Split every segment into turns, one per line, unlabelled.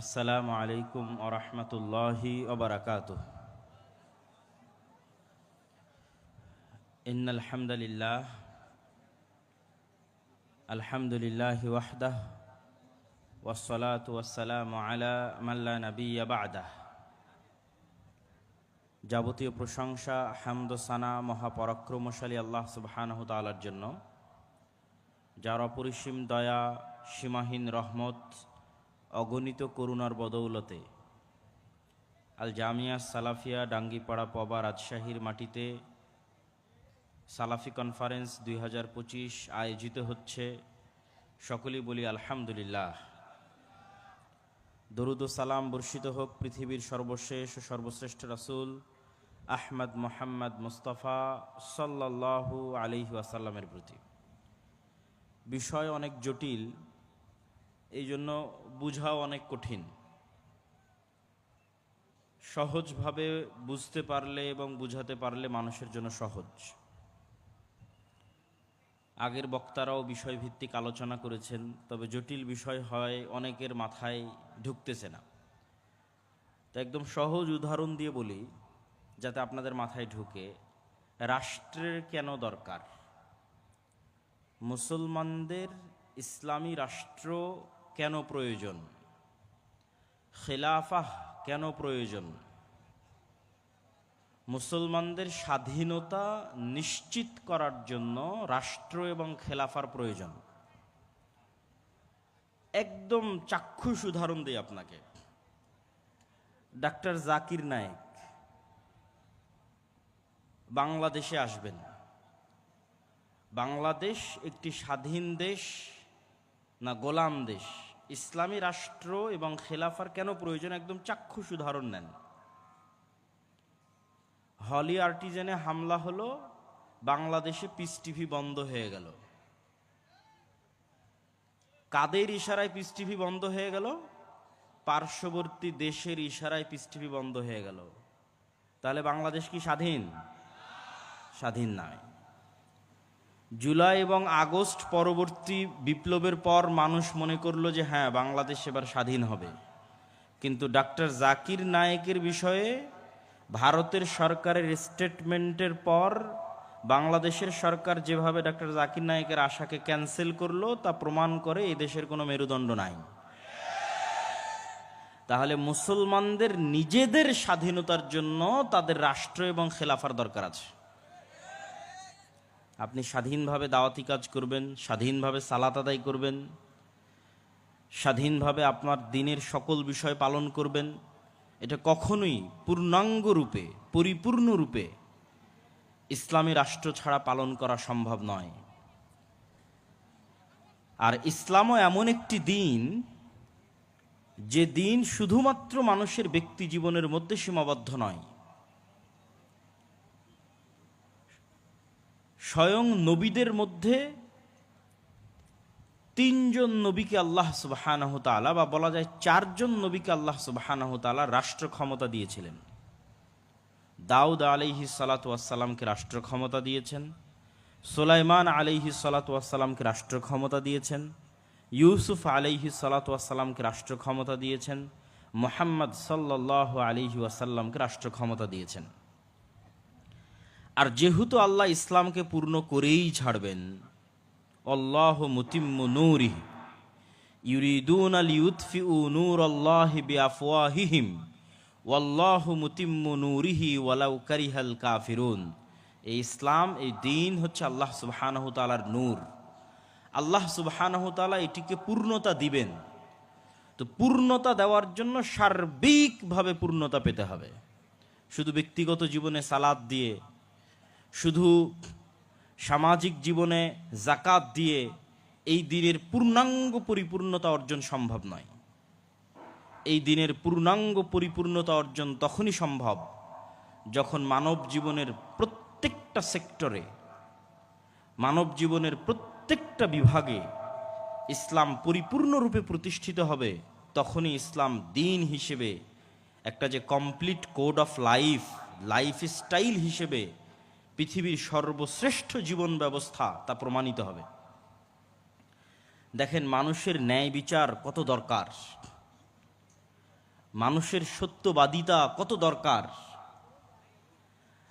আসসালামু আলাইকুম ওয়া রাহমাতুল্লাহি ওয়া বারাকাতুহু। ইন্নাল হামদালিল্লাহ আলহামদুলিল্লাহি ওয়াহদাহু ওয়াসসালাতু ওয়াসসালামু আলা মান লা নাবিয়্যা বা'দাহু। যাবতীয় প্রশংসা, হামদ ও সানা মহাপরাক্রমশালী আল্লাহ সুবহানাহু তাআলার জন্য, যার অপরিসীম দয়া, সীমাহীন রহমত, অগণিত করুণার বদৌলতে আল জামিয়া সালাফিয়া ডাঙ্গিপাড়া পবা রাজশাহীর মাটিতে সালাফি কনফারেন্স 2025 আয়োজিত হচ্ছে। সকলেই বলি আলহামদুলিল্লাহ। দরুদ ও সালাম বর্ষিত হোক পৃথিবীর সর্বশেষ ও সর্বশ্রেষ্ঠ রাসূল আহমদ মোহাম্মদ মুস্তাফা সাল্লাল্লাহু আলাইহি ওয়াসাল্লামের প্রতি। বিষয় অনেক জটিল, এই জন্য বুঝাও অনেক কঠিন। সহজভাবে বুঝতে পারলে এবং বুঝাতে পারলে মানুষের জন্য সহজ। আগের বক্তারাও বিষয়ভিত্তিক আলোচনা করেছেন, তবে জটিল বিষয় হয় অনেকের মাথায় ঢুকতেছে না। তো একদম সহজ উদাহরণ দিয়ে বলি যাতে আপনাদের মাথায় ঢুকে। রাষ্ট্রের কেন দরকার? মুসলমানদের ইসলামী রাষ্ট্র কেন প্রয়োজন? খেলাফাহ কেন প্রয়োজন? মুসলমানদের স্বাধীনতা নিশ্চিত করার জন্য রাষ্ট্র এবং খেলাফার প্রয়োজন। একদম চাক্ষুষ উদাহরণ দিই আপনাকে। ডাক্তার জাকির নায়েক বাংলাদেশে আসবেন। বাংলাদেশ একটি স্বাধীন দেশ না গোলাম দেশ? ইসলামী রাষ্ট্র এবং খেলাফার কেন প্রয়োজন একদম চাক্ষুষ উদাহরণ নেন। হলি আর্টিজেনে হামলা হলো, বাংলাদেশে পিস টিভি বন্ধ হয়ে গেল। কাদের ইশারায় পিস টিভি বন্ধ হয়ে গেল? পার্শ্ববর্তী দেশের ইশারায় পিস টিভি বন্ধ হয়ে গেল। তাহলে বাংলাদেশ কি স্বাধীন? স্বাধীন নয়। জুলাই এবং আগস্ট পরবর্তী বিপ্লবের পর মানুষ মনে করলো যে হ্যাঁ, বাংলাদেশ এবার স্বাধীন হবে। কিন্তু ডাক্তার জাকির নায়েকের বিষয়ে ভারতের সরকারের স্টেটমেন্টের পর বাংলাদেশের সরকার যেভাবে ডাক্তার জাকির নায়েকের আশাকে ক্যান্সেল করলো, তা প্রমাণ করে এই দেশের কোনো মেরুদণ্ড নাই। তাহলে মুসলমানদের নিজেদের স্বাধীনতার জন্য তাদের রাষ্ট্র এবং খেলাফার দরকার আছে। আপনি স্বাধীনভাবে দাওয়াতি কাজ করবেন, স্বাধীনভাবে সালাত আদায় করবেন, স্বাধীনভাবে আপনার দিনের সকল বিষয় পালন করবেন। এটা কখনোই পূর্ণাঙ্গ রূপে, পরিপূর্ণ রূপে ইসলামী রাষ্ট্র ছাড়া পালন করা সম্ভব নয়। আর ইসলামও এমন একটি দিন, যে দিন শুধুমাত্র মানুষের ব্যক্তি জীবনের মধ্যে সীমাবদ্ধ নয়। স্বয়ং নবীদের মধ্যে তিনজন নবীকে আল্লাহ সুবহানাহু তাআলা, বা বলা যায় চারজন নবীকে আল্লাহ সুবহানাহু তাআলা রাষ্ট্র ক্ষমতা দিয়েছিলেন। দাউদ আলাইহিস সালাতু ওয়াস সালামকে রাষ্ট্র ক্ষমতা দিয়েছেন, সুলাইমান আলাইহিস সালাতু ওয়াস সালামকে রাষ্ট্র ক্ষমতা দিয়েছেন, ইউসুফ আলাইহিস সালাতু ওয়াস সালামকে রাষ্ট্র ক্ষমতা দিয়েছেন, মুহাম্মদ সাল্লাল্লাহু আলাইহি ওয়াসাল্লামকে রাষ্ট্র ক্ষমতা দিয়েছেন। আর যেহেতু আল্লাহ ইসলামকে পূর্ণ করেই ছাড়বেন, আল্লাহু মুতিম্মু নূরিহি ইউরিদুনা লিইউতফিউ নূরাল্লাহি বিআফওয়াহিহিম ওয়াল্লাহু মুতিম্মু নূরিহি ওয়ালাউ কারিহাল কাফিরুন। এই ইসলাম, এই দ্বীন হচ্ছে আল্লাহ সুবহানাহু তাআলার নূর। আল্লাহ সুবহানাহু তাআলা এটিকে পূর্ণতা দিবেন। তো পূর্ণতা দেওয়ার জন্য সার্বিকভাবে পূর্ণতা পেতে হবে। শুধু ব্যক্তিগত জীবনে সালাত দিয়ে, শুধু সামাজিক জীবনে যাকাত দিয়ে এই দিনের পূর্ণাঙ্গ পরিপূর্ণতা অর্জন সম্ভব নয়। এই দিনের পূর্ণাঙ্গ পরিপূর্ণতা অর্জন তখনই সম্ভব যখন মানব জীবনের প্রত্যেকটা সেক্টরে, মানব জীবনের প্রত্যেকটা বিভাগে ইসলাম পরিপূর্ণরূপে প্রতিষ্ঠিত হবে। তখনই ইসলাম দ্বীন হিসেবে একটা যে complete code of life, life style হিসেবে পৃথিবীর সর্বশ্রেষ্ঠ জীবন ব্যবস্থা, তা প্রমাণিত হবে। দেখেন মানুষের ন্যায় বিচার কত দরকার। মানুষের সত্যবাদিতা কত দরকার।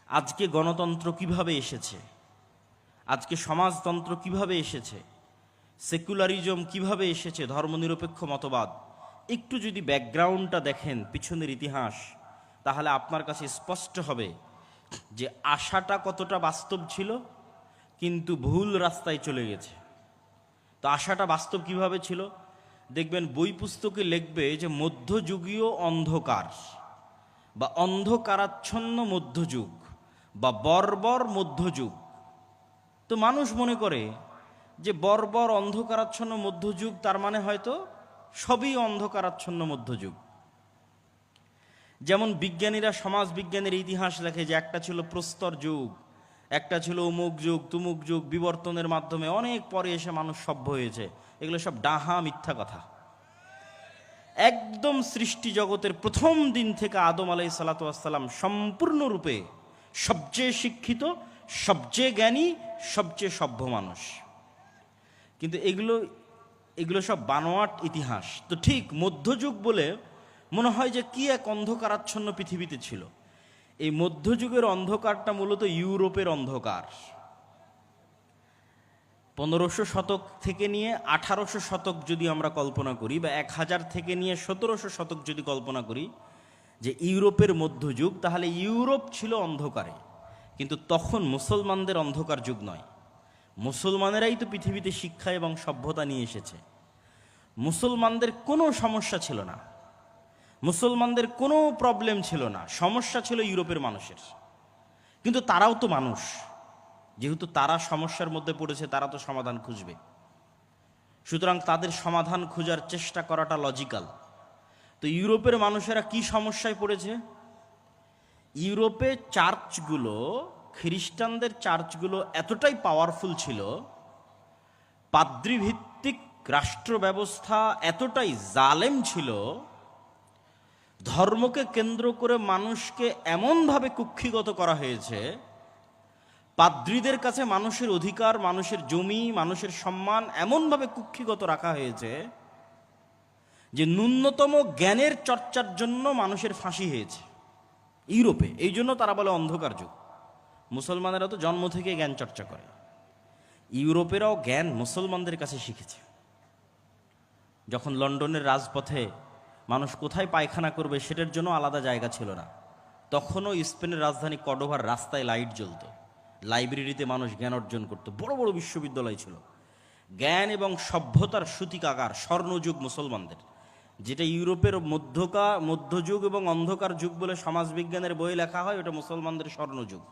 আজকে গণতন্ত্র কিভাবে এসেছে, আজকে সমাজতন্ত্র কিভাবে এসেছে, সেকুলারিজম কিভাবে এসেছে, ধর্মনিরপেক্ষ মতবাদ, একটু যদি ব্যাকগ্রাউন্ডটা দেখেন, পিছনের ইতিহাস, তাহলে আপনার কাছে স্পষ্ট হবে যে আশাটা কতটা বাস্তব ছিল, কিন্তু ভুল রাস্তায় চলে গেছে। তো আশাটা বাস্তব কিভাবে ছিল দেখবেন, বই পুস্তকে লিখবে যে মধ্যযুগীয় অন্ধকার বা অন্ধকারাচ্ছন্ন মধ্যযুগ বা বর্বর মধ্যযুগ। তো মানুষ মনে করে যে বর্বর অন্ধকারাচ্ছন্ন মধ্যযুগ তার মানে হয়তো সবই অন্ধকারাচ্ছন্ন মধ্যযুগ। যেমন বিজ্ঞানীরা, সমাজ বিজ্ঞানের ইতিহাস লেখে যে একটা ছিল প্রস্তর যুগ, একটা ছিল অমুক যুগ তুমুক যুগ, বিবর্তনের মাধ্যমে অনেক পরে এসে মানুষ সভ্য হয়েছে। এগুলো সব ডাহা মিথ্যা কথা। একদম সৃষ্টি জগতের প্রথম দিন থেকে আদম আলাইহিস সালাতু ওয়াস সালাম সম্পূর্ণরূপে সবচেয়ে শিক্ষিত, সবচেয়ে জ্ঞানী, সবচেয়ে সভ্য মানুষ। কিন্তু এগুলো সব বানোয়াট ইতিহাস। তো ঠিক মধ্যযুগ বলে মনে হয় যে কি এক অন্ধকারাচ্ছন্ন পৃথিবীতে ছিল। এই মধ্যযুগের অন্ধকারটা মূলত ইউরোপের অন্ধকার। 1500 শতক থেকে নিয়ে 1800 শতক যদি আমরা কল্পনা করি, বা 1000 থেকে নিয়ে 1700 শতক যদি কল্পনা করি যে ইউরোপের মধ্যযুগ, তাহলে ইউরোপ ছিল অন্ধকারে। কিন্তু তখন মুসলমানদের অন্ধকার যুগ নয়। মুসলমানেরাই তো পৃথিবীতে শিক্ষা এবং সভ্যতা নিয়ে এসেছে। মুসলমানদের কোনো সমস্যা ছিল না, মুসলমানদের কোনো প্রবলেম ছিল না, সমস্যা ছিল ইউরোপের মানুষের। কিন্তু তারাও তো মানুষ, যেহেতু তারা সমস্যার মধ্যে পড়েছে, তারা তো সমাধান খুঁজবে। সুতরাং তাদের সমাধান খোঁজার চেষ্টা করাটা লজিক্যাল। তো ইউরোপের মানুষেরা কি সমস্যায় পড়েছে? ইউরোপে চার্চগুলো, খ্রিস্টানদের চার্চগুলো এতটাই পাওয়ারফুল ছিল, পাদ্রীভিত্তিক রাষ্ট্র ব্যবস্থা এতটাই জালেম ছিল, ধর্মকে কেন্দ্র করে মানুষকে এমনভাবে কুক্ষিগত করা হয়েছে, পাদ্রীদের কাছে মানুষের অধিকার, মানুষের জমি, মানুষের সম্মান এমনভাবে কুক্ষিগত রাখা হয়েছে যে ন্যূনতম জ্ঞানের চর্চার জন্য মানুষের ফাঁসি হয়েছে ইউরোপে। এই জন্য তারা বলে অন্ধকার যুগ। মুসলমানেরা তো জন্ম থেকে জ্ঞান চর্চা করে, ইউরোপেরাও জ্ঞান মুসলমানদের কাছে শিখেছে। যখন লন্ডনের রাজপথে মানুষ কোথায় পায়খানা করবে সেটার জন্য আলাদা জায়গা ছিল না, তখনও স্পেনের রাজধানী কর্ডোভার রাস্তায় লাইট জ্বলত, লাইব্রেরিতে মানুষ জ্ঞান অর্জন করত, বড় বড় বিশ্ববিদ্যালয় ছিল। জ্ঞান এবং সভ্যতার সূতিকাগার স্বর্ণযুগ মুসলমানদের, যেটা ইউরোপের মধ্যযুগ এবং অন্ধকার যুগ বলে সমাজবিজ্ঞানের বই লেখা হয়, ওটা মুসলমানদের স্বর্ণযুগ।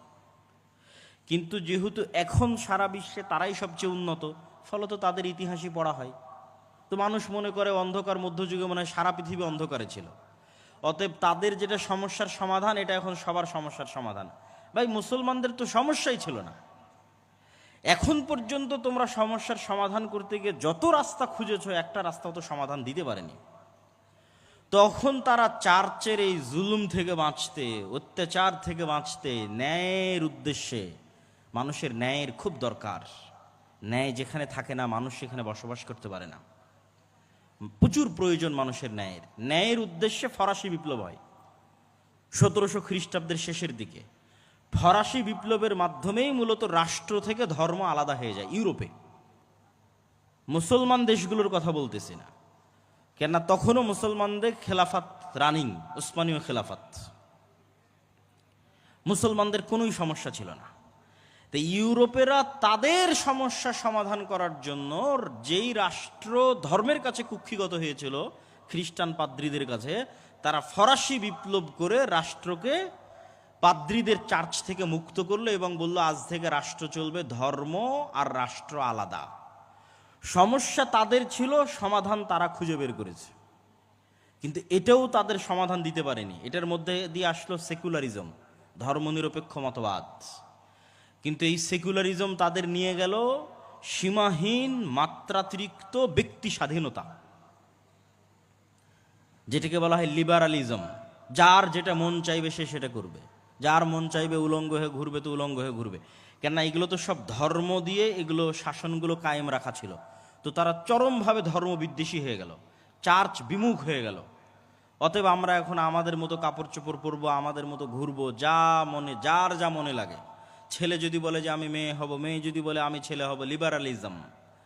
কিন্তু যেহেতু এখন সারা বিশ্বে তারাই সবচেয়ে উন্নত, ফলত তাদের ইতিহাসই পড়া হয়। তো মানুষ মনে করে অন্ধকার মধ্যযুগে মনে হয় সারা পৃথিবী অন্ধকারে ছিল, অতএব তাদের যেটা সমস্যার সমাধান, এটা এখন সবার সমস্যার সমাধান। ভাই, মুসলমানদের তো সমস্যাই ছিল না। এখন পর্যন্ত তোমরা সমস্যার সমাধান করতে গিয়ে যত রাস্তা খুঁজেছো, একটা রাস্তাও তো সমাধান দিতে পারেনি। তখন তারা চার্চের এই জুলুম থেকে বাঁচতে, অত্যাচার থেকে বাঁচতে, ন্যায়ের উদ্দেশ্যে, মানুষের ন্যায়ের খুব দরকার। ন্যায় যেখানে থাকে না, মানুষ সেখানে বসবাস করতে পারে না। প্রচুর প্রয়োজন মানুষের ন্যায়ের। ন্যায়ের উদ্দেশ্যে ফরাসি বিপ্লব হয় 1700 খ্রিস্টাব্দের শেষের দিকে। ফরাসি বিপ্লবের মাধ্যমেই মূলত রাষ্ট্র থেকে ধর্ম আলাদা হয়ে যায় ইউরোপে। মুসলমান দেশগুলোর কথা বলতেছি না, কেননা তখনও মুসলমানদের খেলাফাত রানিং, উসমানীয় খেলাফাত, মুসলমানদের কোনোই সমস্যা ছিল না। তো ইউরোপেরা তাদের সমস্যা সমাধান করার জন্য, যেই রাষ্ট্র ধর্মের কাছে কুক্ষিগত হয়েছিল খ্রিস্টান পাদ্রীদের কাছে, তারা ফরাসি বিপ্লব করে রাষ্ট্রকে পাদ্রীদের চার্চ থেকে মুক্ত করলো এবং বলল আজ থেকে রাষ্ট্র চলবে ধর্ম আর রাষ্ট্র আলাদা। সমস্যা তাদের ছিল, সমাধান তারা খুঁজে বের করেছে, কিন্তু এটাও তাদের সমাধান দিতে পারেনি। এটার মধ্যে দিয়ে আসলো সেকুলারিজম, ধর্মনিরপেক্ষ মতবাদ। কিন্তু এই সেকুলারিজম তাদের নিয়ে গেল সীমাহীন মাত্রাতিরিক্ত ব্যক্তি স্বাধীনতা, যেটাকে বলা হয় লিবারালিজম। যার যেটা মন চাইবে সে সেটা করবে, যার মন চাইবে উলঙ্গ হয়ে ঘুরবে তো উলঙ্গ হয়ে ঘুরবে। কেননা এগুলো তো সব ধর্ম দিয়ে এগুলো শাসনগুলো কায়েম রাখা ছিল। তো তারা চরমভাবে ধর্ম বিদ্বেষী হয়ে গেল, চার্চ বিমুখ হয়ে গেল। অতএব আমরা এখন আমাদের মতো কাপড় চোপড় পরবো, আমাদের মতো ঘুরবো, যা মনে, যার যা মনে লাগে। ছেলে যদি বলে যে আমি মেয়ে হব, মেয়ে যদি বলে আমি ছেলে হব, লিবারালিজম,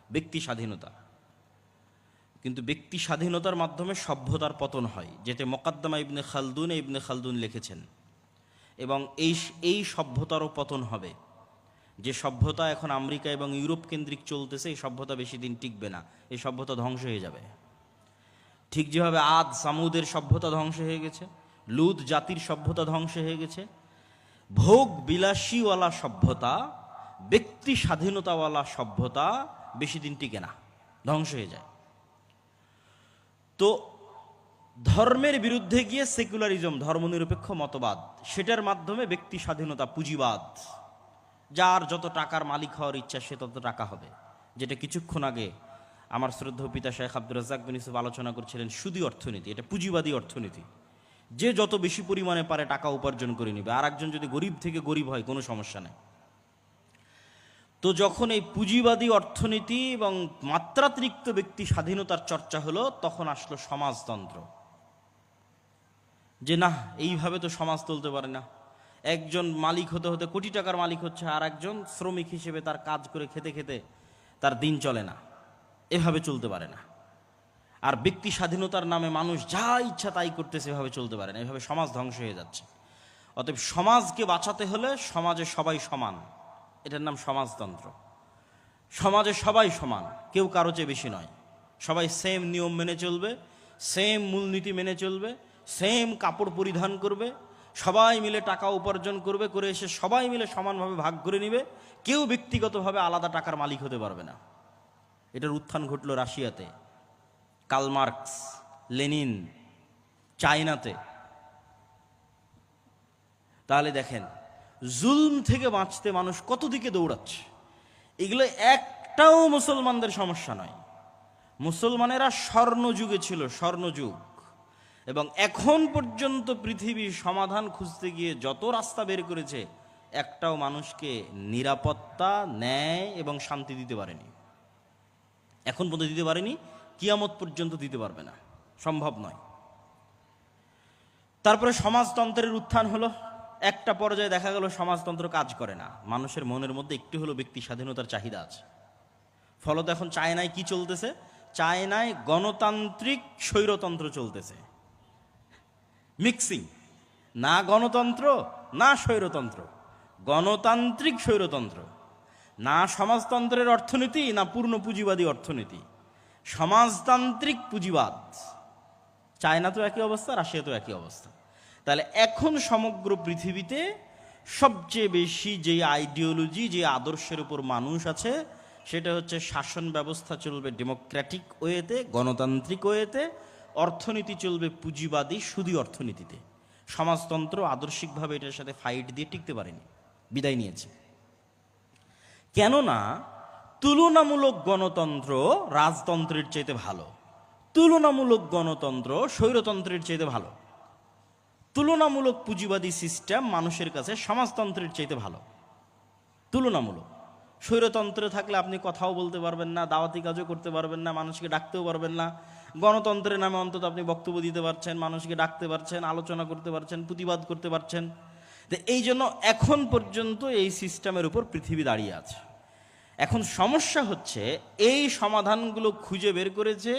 ব্যক্তি স্বাধীনতা। কিন্তু ব্যক্তি স্বাধীনতার মাধ্যমে সভ্যতার পতন হয়, যেটা মোকাদ্দমা ইবনে খালদুন লিখেছেন। এবং এই সভ্যতারও পতন হবে। যে সভ্যতা এখন আমেরিকা এবং ইউরোপ কেন্দ্রিক চলতেছে, এই সভ্যতা বেশি দিন টিকবে না, এই সভ্যতা ধ্বংস হয়ে যাবে। ঠিক যেভাবে আদ সামুদের সভ্যতা ধ্বংস হয়ে গেছে, লুত জাতির সভ্যতা ধ্বংস হয়ে গেছে, ভোগ বিলাসীওয়ালা সভ্যতা, ব্যক্তি স্বাধীনতাওয়ালা সভ্যতা বেশি দিন টিকে না, ধ্বংস হয়ে যায়। তো ধর্মের বিরুদ্ধে গিয়ে সেকুলারিজম, ধর্মনিরপেক্ষ মতবাদ, সেটার মাধ্যমে ব্যক্তি স্বাধীনতা, পুঁজিবাদ, যার যত টাকার মালিক হওয়ার ইচ্ছা সে তত টাকা হবে। যেটা কিছুক্ষণ আগে আমার শ্রদ্ধেয় পিতা শেখ আব্দুর রাজ্জাক বিন ইউসুফ আলোচনা করছিলেন, সুদী অর্থনীতি, এটা পুঁজিবাদী অর্থনীতি। যে যত বেশি পরিমাণে পারে টাকা উপার্জন করে নিবে, আর একজন যদি গরিব থেকে গরিব হয় কোনো সমস্যা নেই। তো যখন এই পুঁজিবাদী অর্থনীতি এবং মাত্রাতিরিক্ত ব্যক্তি স্বাধীনতার চর্চা হলো, তখন আসলো সমাজতন্ত্র। যে না, এইভাবে তো সমাজ চলতে পারে না। একজন মালিক হতে হতে কোটি টাকার মালিক হচ্ছে, আর একজন শ্রমিক হিসেবে তার কাজ করে খেতে খেতে তার দিন চলে না, এভাবে চলতে পারে না। আর ব্যক্তি স্বাধীনতার নামে মানুষ যা ইচ্ছা তাই করতেছে, এভাবে চলতে পারে না, এভাবে সমাজ ধ্বংস হয়ে যাচ্ছে। অতএব সমাজকে বাঁচাতে হলে সমাজে সবাই সমান, এটার নাম সমাজতন্ত্র। সমাজে সবাই সমান, কেউ কারো চেয়ে বেশি নয়, সবাই সেম নিয়ম মেনে চলবে, সেম মূলনীতি মেনে চলবে, সেম কাপড় পরিধান করবে, সবাই মিলে টাকা উপার্জন করবে, করে এসে সবাই মিলে সমানভাবে ভাগ করে নিবে, কেউ ব্যক্তিগতভাবে আলাদা টাকার মালিক হতে পারবে না। এটার উত্থান ঘটলো রাশিয়াতে, কার্ল মার্কস, লেনিন, চায়নাতে। তাহলে দেখেন, জুলম থেকে বাঁচতে মানুষ কত দিকে দৌড়াচ্ছে। এগুলো একটাও মুসলমানদের সমস্যা নয়। মুসলমানেরা স্বর্ণযুগে ছিল, স্বর্ণযুগ, এবং এখন পর্যন্ত পৃথিবী সমাধান খুঁজতে গিয়ে যত রাস্তা বের করেছে, একটাও মানুষকে নিরাপত্তা, ন্যায় এবং শান্তি দিতে পারেনি। এখন পর্যন্ত দিতে পারেনি, কিয়ামত পর্যন্ত দিতে পারবে না, সম্ভব নয়। তারপরে সমাজতন্ত্রের উত্থান হলো। একটা পর্যায়ে দেখা গেল সমাজতন্ত্র কাজ করে না, মানুষের মনের মধ্যে একটু হলো ব্যক্তি স্বাধীনতার চাহিদা আছে। ফলত এখন চায়নায় কি চলতেছে? চায়নায় গণতান্ত্রিক স্বৈরতন্ত্র চলতেছে, মিক্সিং, না গণতন্ত্র না স্বৈরতন্ত্র, গণতান্ত্রিক স্বৈরতন্ত্র, না সমাজতন্ত্রের অর্থনীতি না পূর্ণ পুঁজিবাদী অর্থনীতি, সমাজতান্ত্রিক পুঁজিবাদ। চায়না তো একই অবস্থা, রাশিয়া তো একই অবস্থা। তাহলে এখন সমগ্র পৃথিবীতে সবচেয়ে বেশি যে আইডিওলজি, যে আদর্শের উপর মানুষ আছে, সেটা হচ্ছে শাসন ব্যবস্থা চলবে ডেমোক্রেটিক ওয়েতে, গণতান্ত্রিক ওয়েতে, অর্থনীতি চলবে পুঁজিবাদী সুদী অর্থনীতিতে। সমাজতন্ত্র আদর্শিকভাবে এটার সাথে ফাইট দিয়ে টিকতে পারেনি, বিদায় নিয়েছে। কেননা তুলনামূলক গণতন্ত্র রাজতন্ত্রের চাইতে ভালো, তুলনামূলক গণতন্ত্র স্বৈরতন্ত্রের চাইতে ভালো, তুলনামূলক পুঁজিবাদী সিস্টেম মানুষের কাছে সমাজতন্ত্রের চাইতে ভালো। তুলনামূলক স্বৈরতন্ত্রে থাকলে আপনি কথাও বলতে পারবেন না, দাওয়াতি কাজও করতে পারবেন না, মানুষকে ডাকতেও পারবেন না। গণতন্ত্রের নামে অন্তত আপনি বক্তব্য দিতে পারছেন, মানুষকে ডাকতে পারছেন, আলোচনা করতে পারছেন, প্রতিবাদ করতে পারছেন। তো এই জন্য এখন পর্যন্ত এই সিস্টেমের উপর পৃথিবী দাঁড়িয়ে আছে। এখন সমস্যা হচ্ছে, এই সমাধানগুলো খুঁজে বের করেছে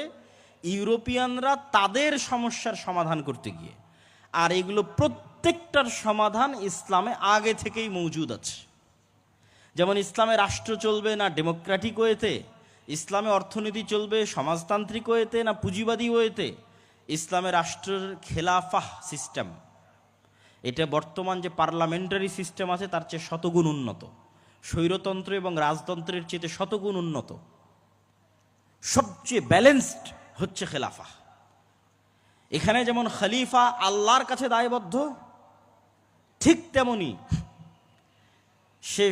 ইউরোপিয়ানরা তাদের সমস্যার সমাধান করতে গিয়ে, আর এগুলো প্রত্যেকটার সমাধান ইসলামে আগে থেকেই মজুদ আছে। যেমন ইসলামে রাষ্ট্র চলবে না ডেমোক্রেটিক ওয়েতে, ইসলামে অর্থনীতি চলবে সমাজতান্ত্রিক ওয়েতে না পুঁজিবাদী ওয়েতে, ইসলামে রাষ্ট্রের খেলাফাহ সিস্টেম, এটা বর্তমান যে পার্লামেন্টারি সিস্টেম আছে তার চেয়ে শতগুণ উন্নত, স্বৈরতন্ত্র এবং রাজতন্ত্রের চেয়ে শতগুণ উন্নত। সবচেয়ে ব্যালেন্সড হচ্ছে খেলাফা। এখানে যেমন খলিফা আল্লাহর কাছে দায়বদ্ধ, ঠিক তেমনি সে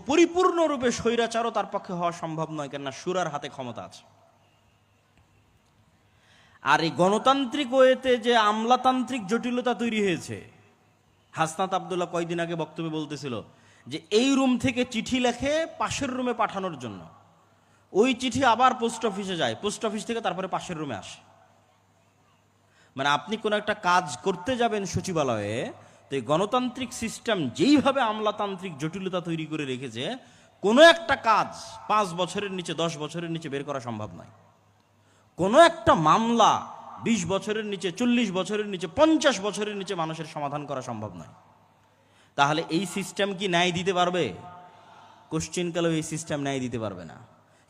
পরিপূর্ণরূপে স্বৈরাচারও তার পক্ষে হওয়া সম্ভব নয়, কেননা শুরার হাতে ক্ষমতা আছে। আর এই গণতান্ত্রিক ওয়েতে যে আমলাতান্ত্রিক জটিলতা তৈরি হয়েছে, হাসনাত আবদুল্লাহ কয়েকদিন আগে বক্তব্যে বলতেছিল যে এই রুম থেকে চিঠি লেখে পাশের রুমে পাঠানোর জন্য, ওই চিঠি আবার পোস্ট অফিসে যায়, পোস্ট অফিস থেকে তারপরে পাশের রুমে আসে। মানে আপনি কোনো একটা কাজ করতে যাবেন সচিবালয়ে, তো এই গণতান্ত্রিক সিস্টেম যেইভাবে আমলাতান্ত্রিক জটিলতা তৈরি করে রেখেছে, কোনো একটা কাজ 5 বছরের নিচে 10 বছরের নিচে বের করা সম্ভব নয়। কোনো একটা মামলা 20 বছরের নিচে, 40 বছরের নিচে, 50 বছরের নিচে মানুষের সমাধান করা সম্ভব নয়। তাহলে এই সিস্টেম কি ন্যায় দিতে পারবে? কোশ্চিনকালেও এই সিস্টেম ন্যায় দিতে পারবে না।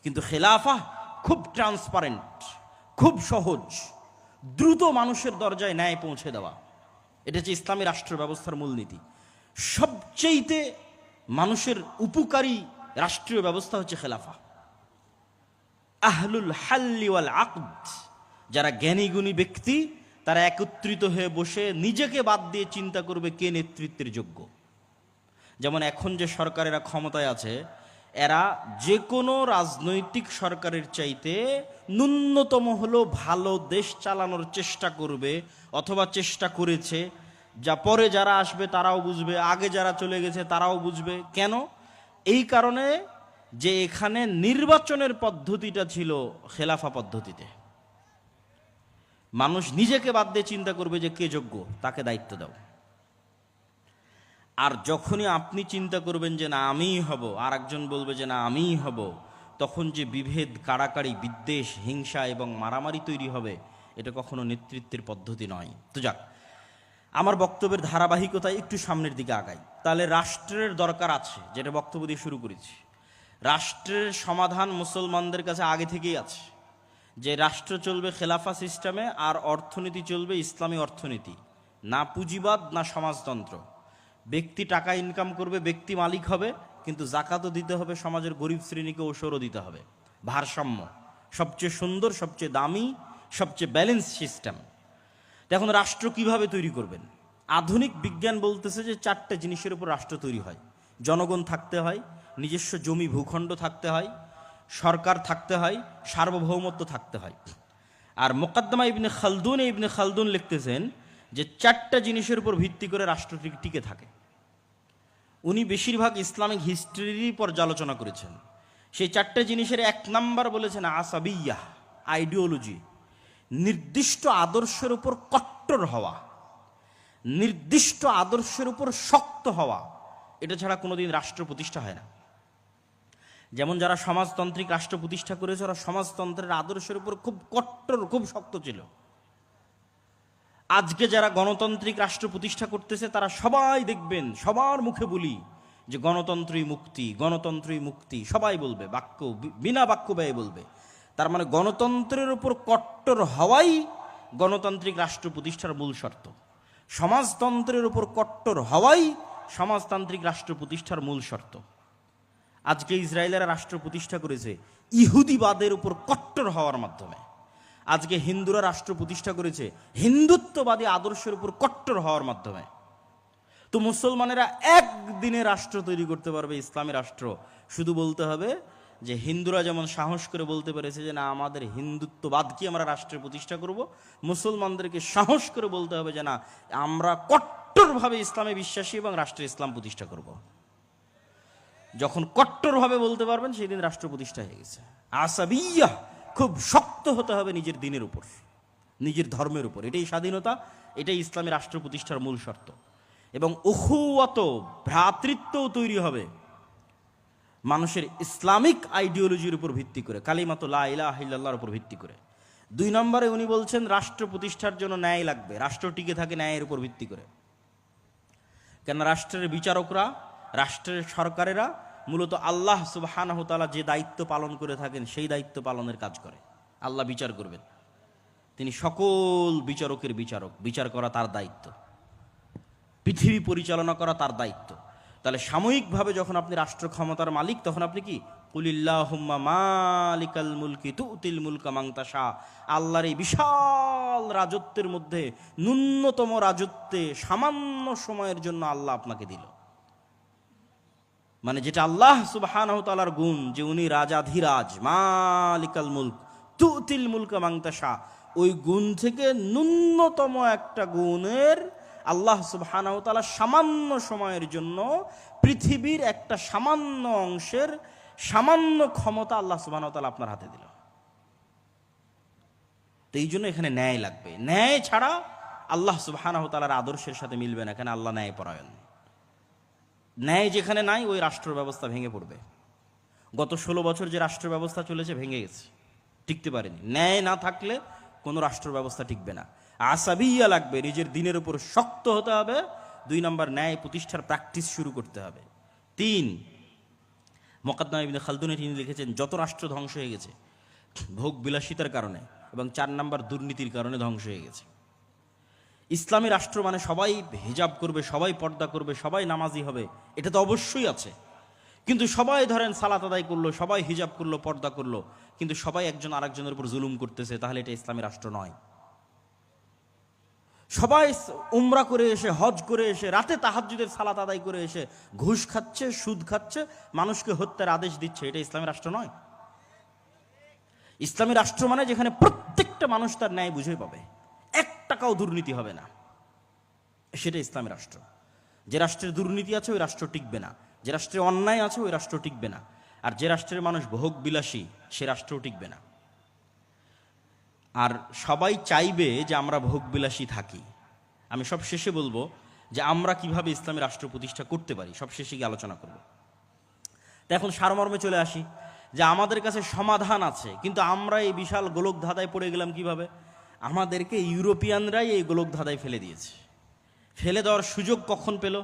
কিন্তু খেলাফা খুব ট্রান্সপারেন্ট, খুব সহজ, দ্রুত মানুষের দরজায় ন্যায় পৌঁছে দেওয়া, এটা হচ্ছে ইসলামী রাষ্ট্র ব্যবস্থার মূলনীতি। সবচেয়েতে মানুষের উপকারী রাষ্ট্রীয় ব্যবস্থা হচ্ছে খেলাফা। আহলুল হাল্লি ওয়াল আকদ, যারা জ্ঞানী গুণী ব্যক্তি, তারা একত্রিত হয়ে বসে নিজেকে বাদ দিয়ে চিন্তা করবে কে নেতৃত্বের যোগ্য। যেমন এখন যে সরকারেরা ক্ষমতায় আছে, এরা যে কোনো রাজনৈতিক সরকারের চাইতে ন্যূনতম হলো ভালো দেশ চালানোর চেষ্টা করবে, অথবা চেষ্টা করেছে। যা পরে যারা আসবে তারাও বুঝবে, আগে যারা চলে গেছে তারাও বুঝবে। কেন? এই কারণে যে এখানে নির্বাচনের পদ্ধতিটা ছিল খেলাফা পদ্ধতিতে। মানুষ নিজেকে বাদ দিয়ে চিন্তা করবে যে কে যোগ্য, তাকে দায়িত্ব দাও। আর যখনই আপনি চিন্তা করবেন যে না আমিই হব, আর একজন বলবে যে না আমিই হব, তখন যে বিভেদ, কাড়াকাড়ি, বিদ্বেষ, হিংসা এবং মারামারি তৈরি হবে, এটা কখনো নেতৃত্বের পদ্ধতি নয়। তো যাক, আমার বক্তব্যের ধারাবাহিকতায় একটু সামনের দিকে আগাই। তাহলে রাষ্ট্রের দরকার আছে, যেটা বক্তব্য দিয়ে শুরু করেছি। রাষ্ট্রের সমাধান মুসলমানদের কাছে আগে থেকেই আছে, যে রাষ্ট্র চলবে খেলাফা সিস্টেমে, আর অর্থনীতি চলবে ইসলামী অর্থনীতি, না পুঁজিবাদ না সমাজতন্ত্র। ব্যক্তি টাকা ইনকাম করবে, ব্যক্তি মালিক হবে, কিন্তু জাকাতও দিতে হবে, সমাজের গরিব শ্রেণীকে ওসরও দিতে হবে। ভারসাম্য সবচেয়ে সুন্দর, সবচেয়ে দামি, সবচেয়ে ব্যালেন্স সিস্টেম। এখন রাষ্ট্র কিভাবে তৈরি করবেন? আধুনিক বিজ্ঞান বলতেছে যে 4টে জিনিসের উপর রাষ্ট্র তৈরি হয়। জনগণ থাকতে হয়, নিজস্ব জমি ভূখণ্ড থাকতে হয়, সরকার থাকতে হয়, সার্বভৌমত্ব থাকতে হয়। আর মুকদ্দমা ইবনে খালদুন লিখতেছেন যে 4টা জিনিসের উপর ভিত্তি করে রাষ্ট্রটি টিকে থাকে। উনি বেশিরভাগ ইসলামিক হিস্ট্রিরই পর্যালোচনা করেছেন। সেই 4টে জিনিসের 1 নাম্বার বলেছেন আসাবিয়াহ, আইডিওলজি। নির্দিষ্ট আদর্শের উপর কট্টর হওয়া, নির্দিষ্ট আদর্শের উপর শক্ত হওয়া, এটা ছাড়া কোনোদিন রাষ্ট্র প্রতিষ্ঠা হয় না। যেমন যারা সমাজতান্ত্রিক রাষ্ট্র প্রতিষ্ঠা করেছে, ওরা সমাজতন্ত্রের আদর্শের উপর খুব কট্টর, খুব শক্ত ছিল। আজকে যারা গণতান্ত্রিক রাষ্ট্র প্রতিষ্ঠা করতেছে, তারা সবাই দেখবেন, সবার মুখে বলি যে গণতন্ত্রই মুক্তি, গণতন্ত্রই মুক্তি, সবাই বলবে, বাক্য বিনা বাক্য ব্যয় বলবে। তার মানে গণতন্ত্রের উপর কট্টর হওয়াই গণতান্ত্রিক রাষ্ট্র প্রতিষ্ঠার মূল শর্ত। সমাজতন্ত্রের উপর কট্টর হওয়াই সমাজতান্ত্রিক রাষ্ট্র প্রতিষ্ঠার মূল শর্ত। আজকে ইসরায়েলেরা রাষ্ট্র প্রতিষ্ঠা করেছে ইহুদিবাদের উপর কট্টর হওয়ার মাধ্যমে। আজকে হিন্দুরা রাষ্ট্র প্রতিষ্ঠা করেছে হিন্দুত্ববাদী আদর্শের উপর কট্টর হওয়ার মাধ্যমে। তো মুসলমানেরা একদিনে রাষ্ট্র তৈরি করতে পারবে, ইসলামী রাষ্ট্র। শুধু বলতে হবে যে হিন্দুরা যেমন সাহস করে বলতে পেরেছে যে না আমাদের হিন্দুত্ববাদকে আমরা রাষ্ট্রে প্রতিষ্ঠা করব, মুসলমানদেরকে সাহস করে বলতে হবে যে না আমরা কট্টরভাবে ইসলামে বিশ্বাসী এবং রাষ্ট্রে ইসলাম প্রতিষ্ঠা করব। যখন কট্টরভাবে বলতে পারবেন, সেই দিন রাষ্ট্র প্রতিষ্ঠা হয়ে গেছে। আসাবিয়াহ, খুব শক্ত হতে হবে নিজের দিনের উপর, নিজের ধর্মের উপর। এটাই স্বাধীনতা, এটাই ইসলামী রাষ্ট্র প্রতিষ্ঠার মূল শর্ত। এবং উখুওয়াত, ভ্রাতৃত্বও তৈরি হবে মানুষের ইসলামিক আইডিওলজির উপর ভিত্তি করে, কালিমাত লা ইলাহা ইল্লাল্লাহর উপর ভিত্তি করে। 2 নম্বরে উনি বলছেন রাষ্ট্র প্রতিষ্ঠার জন্য ন্যায় লাগবে। রাষ্ট্র টিকে থাকে ন্যায়ের উপর ভিত্তি করে। কেন? রাষ্ট্রের বিচারকরা, রাষ্ট্রের সরকারেরা মূলত আল্লাহ সুবহানাহু ওয়া তাআলা যে দায়িত্ব পালন করে থাকেন, সেই দায়িত্ব পালনের কাজ করে। আল্লাহ বিচার করবেন, তিনি সকল বিচারকের বিচারক, বিচার করা তার দায়িত্ব, পৃথিবী পরিচালনা করা তার দায়িত্ব। তাহলে সাময়িকভাবে যখন আপনি রাষ্ট্র ক্ষমতার মালিক, তখন আপনি কি কুলিল্লাহুম্মা মালিকাল মুলকি তুতিল মুলকা মান তাশা, আল্লাহর এই বিশাল রাজত্বের মধ্যে ন্যূনতম রাজত্বে সামান্য সময়ের জন্য আল্লাহ আপনাকে দিল। মানে যেটা আল্লাহ সুবহানাহু ওয়া তাআলার গুণ, যে উনি রাজাধিরাজ, মালিকাল মুলক তুতিল মুলকা মান তাশা, ওই গুণ থেকে ন্যূনতম একটা গুণের আল্লাহ সুবহানাহু ওয়া তাআলা সামান্য সময়ের জন্য পৃথিবীর একটা সামান্য অংশের সামান্য ক্ষমতা আল্লাহ সুবহানাহু ওয়া তাআলা আপনার হাতে দিল। তো এই জন্য এখানে ন্যায় লাগবে। ন্যায় ছাড়া আল্লাহ সুবহানাহু ওয়া তাআলার আদর্শের সাথে মিলবে না। এখানে আল্লাহ ন্যায় পরায়ণ। ন্যায় যেখানে নাই ওই রাষ্ট্র ব্যবস্থা ভেঙে পড়বে। গত 16 বছর যে রাষ্ট্র ব্যবস্থা চলেছে ভেঙে গেছে, টিকতে পারেনি। ন্যায় না থাকলে কোনো রাষ্ট্র ব্যবস্থা টিকবে না। আসাবিয়া লাগবে, নিজের দিনের উপর শক্ত হতে হবে। 2 নম্বর, ন্যায় প্রতিষ্ঠার প্র্যাকটিস শুরু করতে হবে। 3, মুকাদ্দাম ইবনে খালদুনে তিনি লিখেছেন যত রাষ্ট্র ধ্বংস হয়ে গেছে ভোগ বিলাসিতার কারণে, এবং 4 নম্বর দুর্নীতির কারণে ধ্বংস হয়ে গেছে। ইসলামী রাষ্ট্র মানে সবাই হিজাব করবে, সবাই পর্দা করবে, সবাই নামাজি হবে, এটা তো অবশ্যই আছে। কিন্তু সবাই ধরেন সালাত আদায় করলো, সবাই হিজাব করলো, পর্দা করলো, কিন্তু সবাই একজন আরেকজনের উপর জুলুম করতেছে, তাহলে এটা ইসলামী রাষ্ট্র নয়। সবাই উমরা করে এসে, হজ করে এসে, রাতে তাহাজ্জুদের সালাত আদায় করে এসে ঘুষ খাচ্ছে, সুদ খাচ্ছে, মানুষকে হত্যার আদেশ দিচ্ছে, এটা ইসলামী রাষ্ট্র নয়। ইসলামী রাষ্ট্র মানে যেখানে প্রত্যেকটা মানুষ তার ন্যায় বুঝে পাবে, 1 টাকাও দুর্নীতি হবে না, সেটা ইসলামী রাষ্ট্র। যে রাষ্ট্রের দুর্নীতি আছে ওই রাষ্ট্র টিকবে না, যে রাষ্ট্রে অন্যায় আছে ওই রাষ্ট্র টিকবে না, আর যে রাষ্ট্রের মানুষ ভোগ বিলাসী সে রাষ্ট্রও টিকবে না। আর সবাই চাইবে যে আমরা ভোগ বিলাসী থাকি। আমি সব শেষে বলবো যে আমরা কিভাবে ইসলামী রাষ্ট্র প্রতিষ্ঠা করতে পারি, সব শেষে গিয়ে আলোচনা করব। তো এখন সারমর্মে চলে আসি যে আমাদের কাছে সমাধান আছে, কিন্তু আমরা এই বিশাল গোলক ধাঁধায় পড়ে গেলাম কিভাবে? আমাদেরকে ইউরোপিয়ানরাই এই গোলক ধাঁধায় ফেলে দিয়েছে। ফেলে দেওয়ার সুযোগ কখন পেল?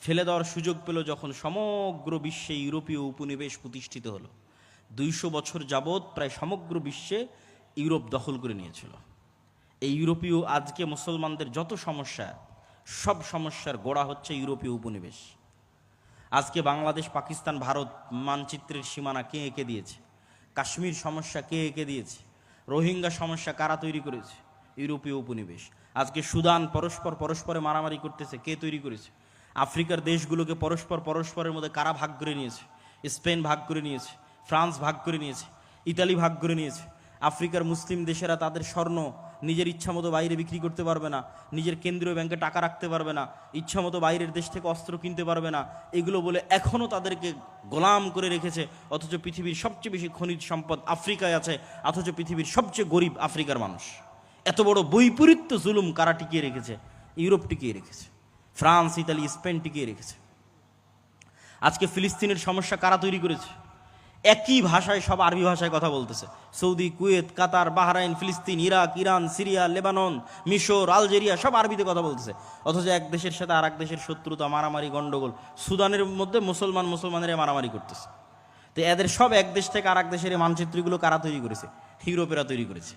ফেলে দেওয়ার সুযোগ পেল যখন সমগ্র বিশ্বে ইউরোপীয় উপনিবেশ প্রতিষ্ঠিত হলো। 200 বছর যাবৎ প্রায় সমগ্র বিশ্বে ইউরোপ দখল করে নিয়েছিল। এই ইউরোপীয়, আজকে মুসলমানদের যত সমস্যা, সব সমস্যার গোড়া হচ্ছে ইউরোপীয় উপনিবেশ। আজকে বাংলাদেশ, পাকিস্তান, ভারত মানচিত্রের সীমানা কে এঁকে দিয়েছে? কাশ্মীর সমস্যা কে এঁকে দিয়েছে? রোহিঙ্গা সমস্যা কারা তৈরি করেছে? ইউরোপীয় উপনিবেশ। আজকে সুদান পরস্পরে মারামারি করতেছে, কে তৈরি করেছে? আফ্রিকার দেশগুলোকে পরস্পরের মধ্যে কারা ভাগ করে নিয়েছে? স্পেন ভাগ করে নিয়েছে, ফ্রান্স ভাগ করে নিয়েছে, ইতালি ভাগ করে নিয়েছে। আফ্রিকার মুসলিম দেশেরা তাদের স্বর্ণ নিজের ইচ্ছামতো বাইরে বিক্রি করতে পারবে না, নিজের কেন্দ্রীয় ব্যাংকে টাকা রাখতে পারবে না, ইচ্ছামতো বাইরের দেশ থেকে অস্ত্র কিনতে পারবে না, এগুলো বলে এখনও তাদেরকে গোলাম করে রেখেছে। অথচ পৃথিবীর সবচেয়ে বেশি খনিজ সম্পদ আফ্রিকায় আছে, অথচ পৃথিবীর সবচেয়ে গরিব আফ্রিকার মানুষ। এত বড় বৈপরীত্য জুলুম কারা টিকিয়ে রেখেছে? ইউরোপ টিকিয়ে রেখেছে, ফ্রান্স, ইতালি, স্পেন টিকিয়ে রেখেছে। আজকে ফিলিস্তিনের সমস্যা কারা তৈরি করেছে? একই ভাষায় সব আরবি ভাষায় কথা বলতেছে। সৌদি, কুয়েত, কাতার, বাহরাইন, ফিলিস্তিন, ইরাক, ইরান, সিরিয়া, লেবানন, মিশর, আলজেরিয়া সব আরবিতে কথা বলতেছে। অথচ এক দেশের সাথে আর এক দেশের শত্রুতা, মারামারি, গন্ডগোল। সুদানের মধ্যে মুসলমানেরা মারামারি করতেছে। তো এদের সব এক দেশ থেকে আর এক দেশের এই মানচিত্রগুলো কারা তৈরি করেছে? ইউরোপেরা তৈরি করেছে।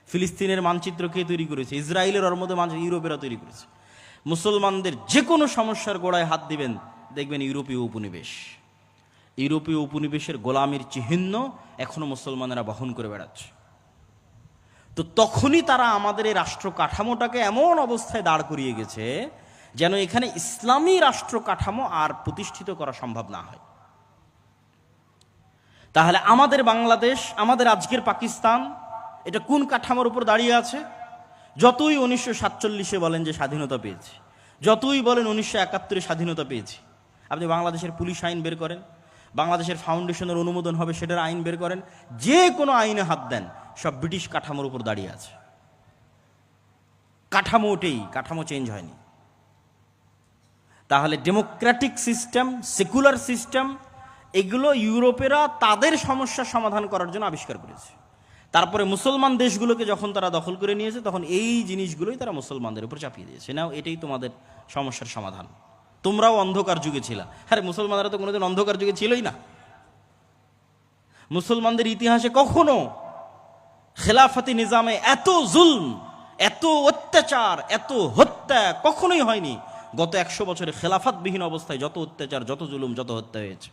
ফিলিস্তিনের মানচিত্র কে তৈরি করেছে? ইসরায়েলের ওর মধ্যে মানচিত্র ইউরোপেরা তৈরি করেছে। মুসলমানদের যে কোনো সমস্যার গোড়ায় হাত দিবেন, দেখবেন ইউরোপীয় উপনিবেশ। ইউরোপীয় উপনিবেশের গোলামির চিহ্ন এখনো মুসলমানেরা বহন করে বেড়াচ্ছে। তো তখনই তারা আমাদের এই রাষ্ট্র কাঠামোটাকে এমন অবস্থায় দাঁড় করিয়ে গেছে যেন এখানে ইসলামী রাষ্ট্র কাঠামো আর প্রতিষ্ঠিত করা সম্ভব না হয়। তাহলে আমাদের বাংলাদেশ, আমাদের আজকের পাকিস্তান, এটা কোন কাঠামোর উপর দাঁড়িয়ে আছে? যতই 1947 বলেন যে স্বাধীনতা পেয়েছি, যতই বলেন 1971 স্বাধীনতা পেয়েছি, আপনি বাংলাদেশের পুলিশ আইন বের করেন, বাংলাদেশের ফাউন্ডেশনের অনুমোদন হবে সেটার আইন বের করেন, যে কোনো আইনে হাত দেন, সব ব্রিটিশ কাঠামোর উপর দাঁড়িয়ে আছে। কাঠামো ওঠেই, কাঠামো চেঞ্জ হয়নি। তাহলে ডেমোক্রেটিক সিস্টেম, সেকুলার সিস্টেম, এগুলো ইউরোপেরা তাদের সমস্যার সমাধান করার জন্য আবিষ্কার করেছে। তারপরে মুসলমান দেশগুলোকে যখন তারা দখল করে নিয়েছে, তখন এই জিনিসগুলোই তারা মুসলমানদের উপর চাপিয়ে দিয়েছে। নাও এটাই তোমাদের সমস্যার সমাধান, তোমরাও অন্ধকার যুগে ছিলা। আরে মুসলমানরা তো কোনোদিন অন্ধকার যুগে ছিলই না। মুসলমানদের ইতিহাসে কখনো খেলাফতি নিজামে এত জুলম, এত অত্যাচার, এত হত্যা কখনোই হয়নি। গত 100 বছরে খেলাফতবিহীন অবস্থায় যত অত্যাচার, যত জুলুম, যত হত্যা হয়েছে।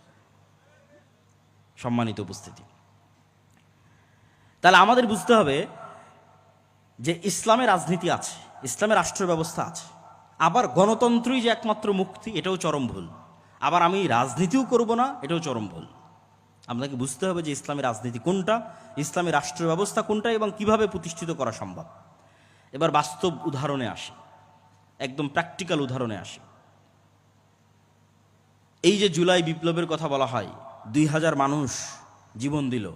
সম্মানিত উপস্থিতি, তাহলে আমাদের বুঝতে হবে যে ইসলামের রাজনীতি আছে, ইসলামের রাষ্ট্র ব্যবস্থা আছে, আবার গণতন্ত্রই যে একমাত্র মুক্তি, এটাও চরম ভুল। আবার আমি রাজনীতিও করব না, এটাও চরম ভুল। আপনাকে বুঝতে হবে যে ইসলামী রাজনীতি কোনটা, ইসলামী রাষ্ট্র ব্যবস্থা কোনটা, এবং কিভাবে প্রতিষ্ঠিত করা সম্ভব। এবার বাস্তব উদাহরণে আসি, একদম প্র্যাকটিক্যাল উদাহরণে আসি। এই যে জুলাই বিপ্লবের কথা বলা হয়, 2000 মানুষ জীবন দিল,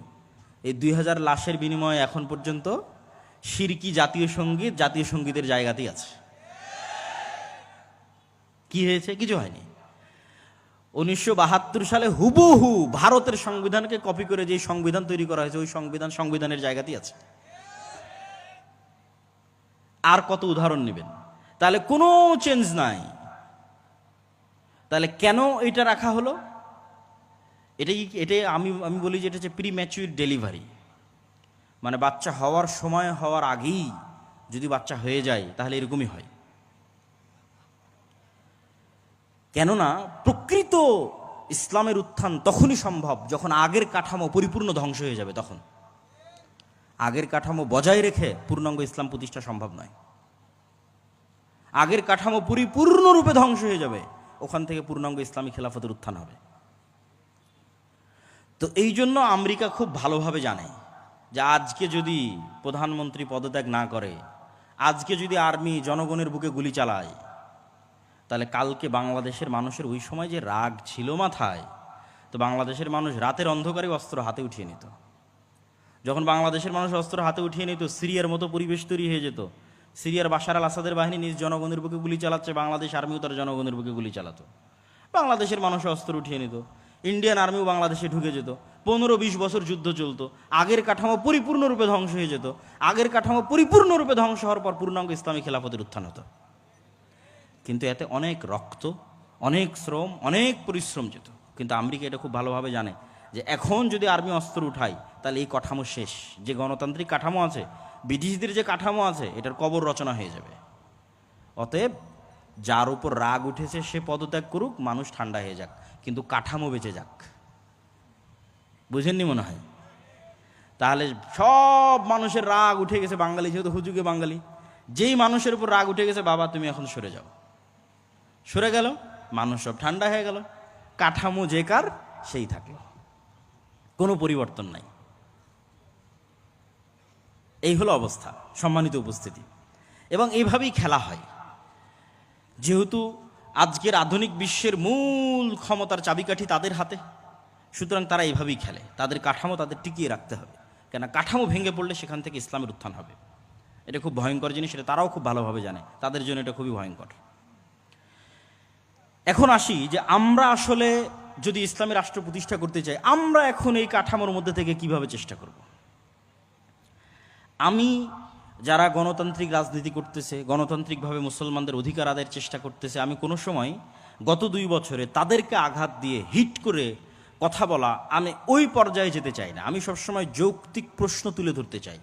এই 2000 লাশের বিনিময়ে এখন পর্যন্ত শিরকি জাতীয় সঙ্গীতের জায়গাতেই আছে। কি হয়েছে? কিছু হয়নি। 1972 সালে হুবহু ভারতের সংবিধানকে কপি করে যে সংবিধান তৈরি করা হয়েছে, ওই সংবিধানের জায়গাতেই আছে। আর কত উদাহরণ নেবেন? তাহলে কোনো চেঞ্জ নাই। তাহলে কেন এটা রাখা হলো? এটাই আমি বলি যে এটা হচ্ছে প্রিম্যাচুর ডেলিভারি, মানে বাচ্চা হওয়ার সময় হওয়ার আগেই যদি বাচ্চা হয়ে যায় তাহলে এরকমই হয়। কেননা প্রকৃত ইসলামের উত্থান তখনই সম্ভব যখন আগের কাঠামো পরিপূর্ণ ধ্বংস হয়ে যাবে। তখন আগের কাঠামো বজায় রেখে পূর্ণাঙ্গ ইসলাম প্রতিষ্ঠা সম্ভব নয়। আগের কাঠামো পরিপূর্ণরূপে ধ্বংস হয়ে যাবে, ওখান থেকে পূর্ণাঙ্গ ইসলামী খেলাফতের উত্থান হবে। তো এই জন্য আমেরিকা খুব ভালোভাবে জানে যে আজকে যদি প্রধানমন্ত্রী পদত্যাগ না করে, আজকে যদি আর্মি জনগণের বুকে গুলি চালায়, তাহলে কালকে বাংলাদেশের মানুষের ওই সময় যে রাগ ছিল মাথায়, তো বাংলাদেশের মানুষ রাতের অন্ধকারে অস্ত্র হাতে উঠিয়ে নিত। যখন বাংলাদেশের মানুষ অস্ত্র হাতে উঠিয়ে নিত, সিরিয়ার মতো পরিবেশ তৈরি হয়ে যেত। সিরিয়ার বাশার আল আসাদের বাহিনী নিজ জনগণের বুকে গুলি চালাচ্ছে, বাংলাদেশ আর্মিও তার জনগণের বুকে গুলি চালাতো। বাংলাদেশের মানুষ অস্ত্র উঠিয়ে নিত, ইন্ডিয়ান আর্মিও বাংলাদেশে ঢুকে যেত। 15-20 বছর যুদ্ধ চলতো, আগের কাঠামো পরিপূর্ণরূপে ধ্বংস হয়ে যেত। আগের কাঠামো পরিপূর্ণরূপে ধ্বংস হওয়ার পর পূর্ণাঙ্গ ইসলামী খেলাফতের উত্থান হতো। কিন্তু এতে অনেক রক্ত, অনেক শ্রম, অনেক পরিশ্রম যেত। কিন্তু আমেরিকা এটা খুব ভালোভাবে জানে যে এখন যদি আর্মি অস্ত্র উঠায় তাহলে এই কাঠামো শেষ। যে গণতান্ত্রিক কাঠামো আছে, ব্রিটিশদের যে কাঠামো আছে, এটার কবর রচনা হয়ে যাবে। অতএব যার উপর রাগ উঠেছে সে পদত্যাগ করুক, মানুষ ঠান্ডা হয়ে যাক, কিন্তু কাঠামো বেঁচে যাক। বুঝেননি মনে হয়? তাহলে সব মানুষের রাগ উঠে গেছে, বাঙালি যেহেতু হুজুগে বাঙালি, যেই মানুষের উপর রাগ উঠে গেছে, বাবা তুমি এখন সরে যাও, সরে গেল, মানুষ সব ঠান্ডা হয়ে গেল, কাঠামো যে কার সেই থাকলো, কোনো পরিবর্তন নাই। এই হলো অবস্থা, সম্মানিত উপস্থিতি। এবং এইভাবেই খেলা হয়। যেহেতু আজকের আধুনিক বিশ্বের মূল ক্ষমতার চাবিকাঠি তাদের হাতে, সুতরাং তারা এইভাবেই খেলে। তাদের কাঠামো তাদের টিকিয়ে রাখতে হবে, কেন কাঠামো ভেঙে পড়লে সেখান থেকে ইসলামের উত্থান হবে। এটা খুব ভয়ঙ্কর জিনিস, এটা তারাও খুব ভালোভাবে জানে, তাদের জন্য এটা খুবই ভয়ঙ্কর। এখন আসি যে আমরা আসলে যদি ইসলামী রাষ্ট্র প্রতিষ্ঠা করতে চাই, আমরা এখন এই কাঠামোর মধ্যে থেকে কিভাবে চেষ্টা করব। আমি যারা গণতান্ত্রিক রাজনীতি করতেছে, গণতান্ত্রিকভাবে মুসলমানদের অধিকার আদায়ের চেষ্টা করতেছে, আমি কোনো সময় গত 2 বছরে তাদেরকে আঘাত দিয়ে হিট করে কথা বলা, আমি ওই পর্যায়ে যেতে চাই না। আমি সবসময় যৌক্তিক প্রশ্ন তুলে ধরতে চাই,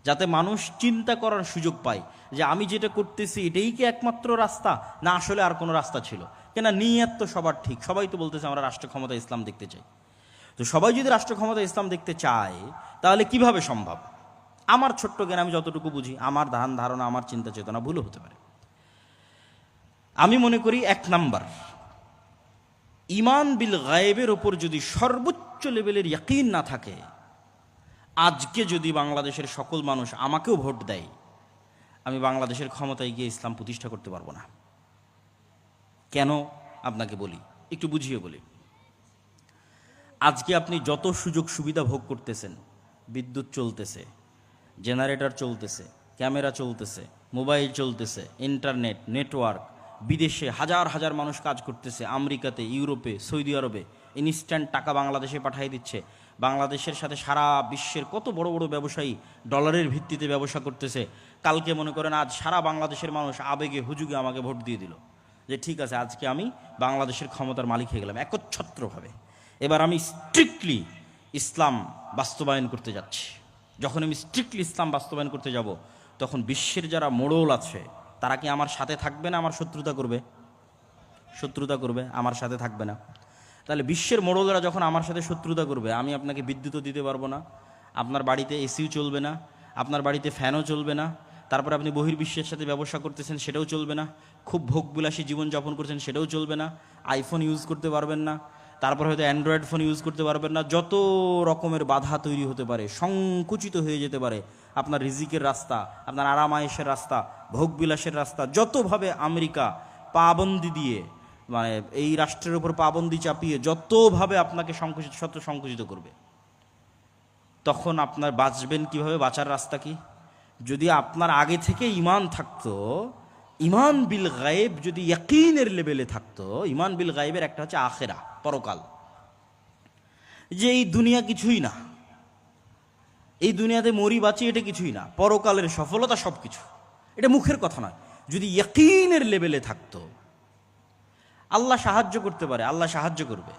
যাতে মানুষ চিন্তা করার সুযোগ পায় যে আমি যেটা করতেছি এটাই কি একমাত্র রাস্তা, না আসলে আর কোনো রাস্তা ছিল। কেন নিয়ত তো সবার ঠিক, সবাই তো বলতেছে আমরা রাষ্ট্র ক্ষমতা ইসলাম দেখতে চাই। তো সবাই যদি রাষ্ট্র ক্ষমতা ইসলাম দেখতে চায় তাহলে কিভাবে সম্ভব? আমার ছোট্ট জ্ঞান, আমি যতটুকু বুঝি, আমার ধারণা, আমার চিন্তা চেতনা ভুলও হতে পারে। আমি মনে করি 1 নাম্বার, ঈমান বিল গায়েবের ওপর যদি সর্বোচ্চ লেভেলের ইয়াকিন না থাকে, আজকে যদি বাংলাদেশের সকল মানুষ আমাকেও ভোট দেয়, আমি বাংলাদেশের ক্ষমতায় গিয়ে ইসলাম প্রতিষ্ঠা করতে পারবো না। কেন আপনাকে বলি, একটু বুঝিয়ে বলি। আজকে আপনি যত সুযোগ সুবিধা ভোগ করতেছেন, বিদ্যুৎ চলতেছে, জেনারেটর চলতেছে, ক্যামেরা চলতেছে, মোবাইল চলতেছে, ইন্টারনেট, নেটওয়ার্ক, বিদেশে হাজার হাজার মানুষ কাজ করতেছে, আমেরিকাতে, ইউরোপে, সৌদি আরবে ইনস্ট্যান্ট টাকা বাংলাদেশে পাঠিয়ে দিচ্ছে। বাংলাদেশের সাথে সারা বিশ্বের কত বড় বড় ব্যবসায়ী ডলারের ভিত্তিতে ব্যবসা করতেছে। কালকে মনে করেন আজ সারা বাংলাদেশের মানুষ আবেগে হুজুগে আমাকে ভোট দিয়ে দিল যে ঠিক আছে, আজকে আমি বাংলাদেশের ক্ষমতার মালিক হয়ে গেলাম একচ্ছত্রভাবে। এবার আমি স্ট্রিক্টলি ইসলাম বাস্তবায়ন করতে যাচ্ছি। যখন আমি স্ট্রিক্টলি ইসলাম বাস্তবায়ন করতে যাব, তখন বিশ্বের যারা মোড়ল আছে তারা কি আমার সাথে থাকবে না আমার শত্রুতা করবে? শত্রুতা করবে, আমার সাথে থাকবে না। তাহলে বিশ্বের মোড়লরা যখন আমার সাথে শত্রুতা করবে, আমি আপনাকে বিদ্যুৎও দিতে পারবো না, আপনার বাড়িতে এসিও চলবে না, আপনার বাড়িতে ফ্যানও চলবে না, তারপরে আপনি বহির্বিশ্বের সাথে ব্যবসা করতেছেন সেটাও চলবে না, খুব ভোগবিলাসী জীবনযাপন করছেন সেটাও চলবে না, আইফোন ইউজ করতে পারবেন না, তারপর হয়তো অ্যান্ড্রয়েড ফোন ইউজ করতে পারবেন না। যত রকমের বাধা তৈরি হতে পারে, সংকুচিত হয়ে যেতে পারে আপনার রিজিকের রাস্তা, আপনার আরাম আয়েশের রাস্তা, ভোগবিলাসের রাস্তা, যতভাবে আমেরিকা পাবন্দি দিয়ে, মানে এই রাষ্ট্রের উপর পাবন্দি চাপিয়ে যতভাবে আপনাকে সংকুচিত করবে, তখন আপনার বাঁচবেন কিভাবে? বাঁচার রাস্তা কি? যদি আপনার আগে থেকে ইমান থাকতো, ইমান বিল গায়েব যদি ইয়াকিনের লেভেলে থাকতো, ইমান বিল গায়েবের একটা হচ্ছে আখেরা, পরকাল, যে এই দুনিয়া কিছুই না, এই দুনিয়াতে মরি বাঁচি এটা কিছুই না, পরকালের সফলতা সব কিছু, এটা মুখের কথা নয়। যদি ইয়াকিনের লেভেলে থাকতো, আল্লাহ সাহায্য করতে পারে, আল্লাহ সাহায্য করবে,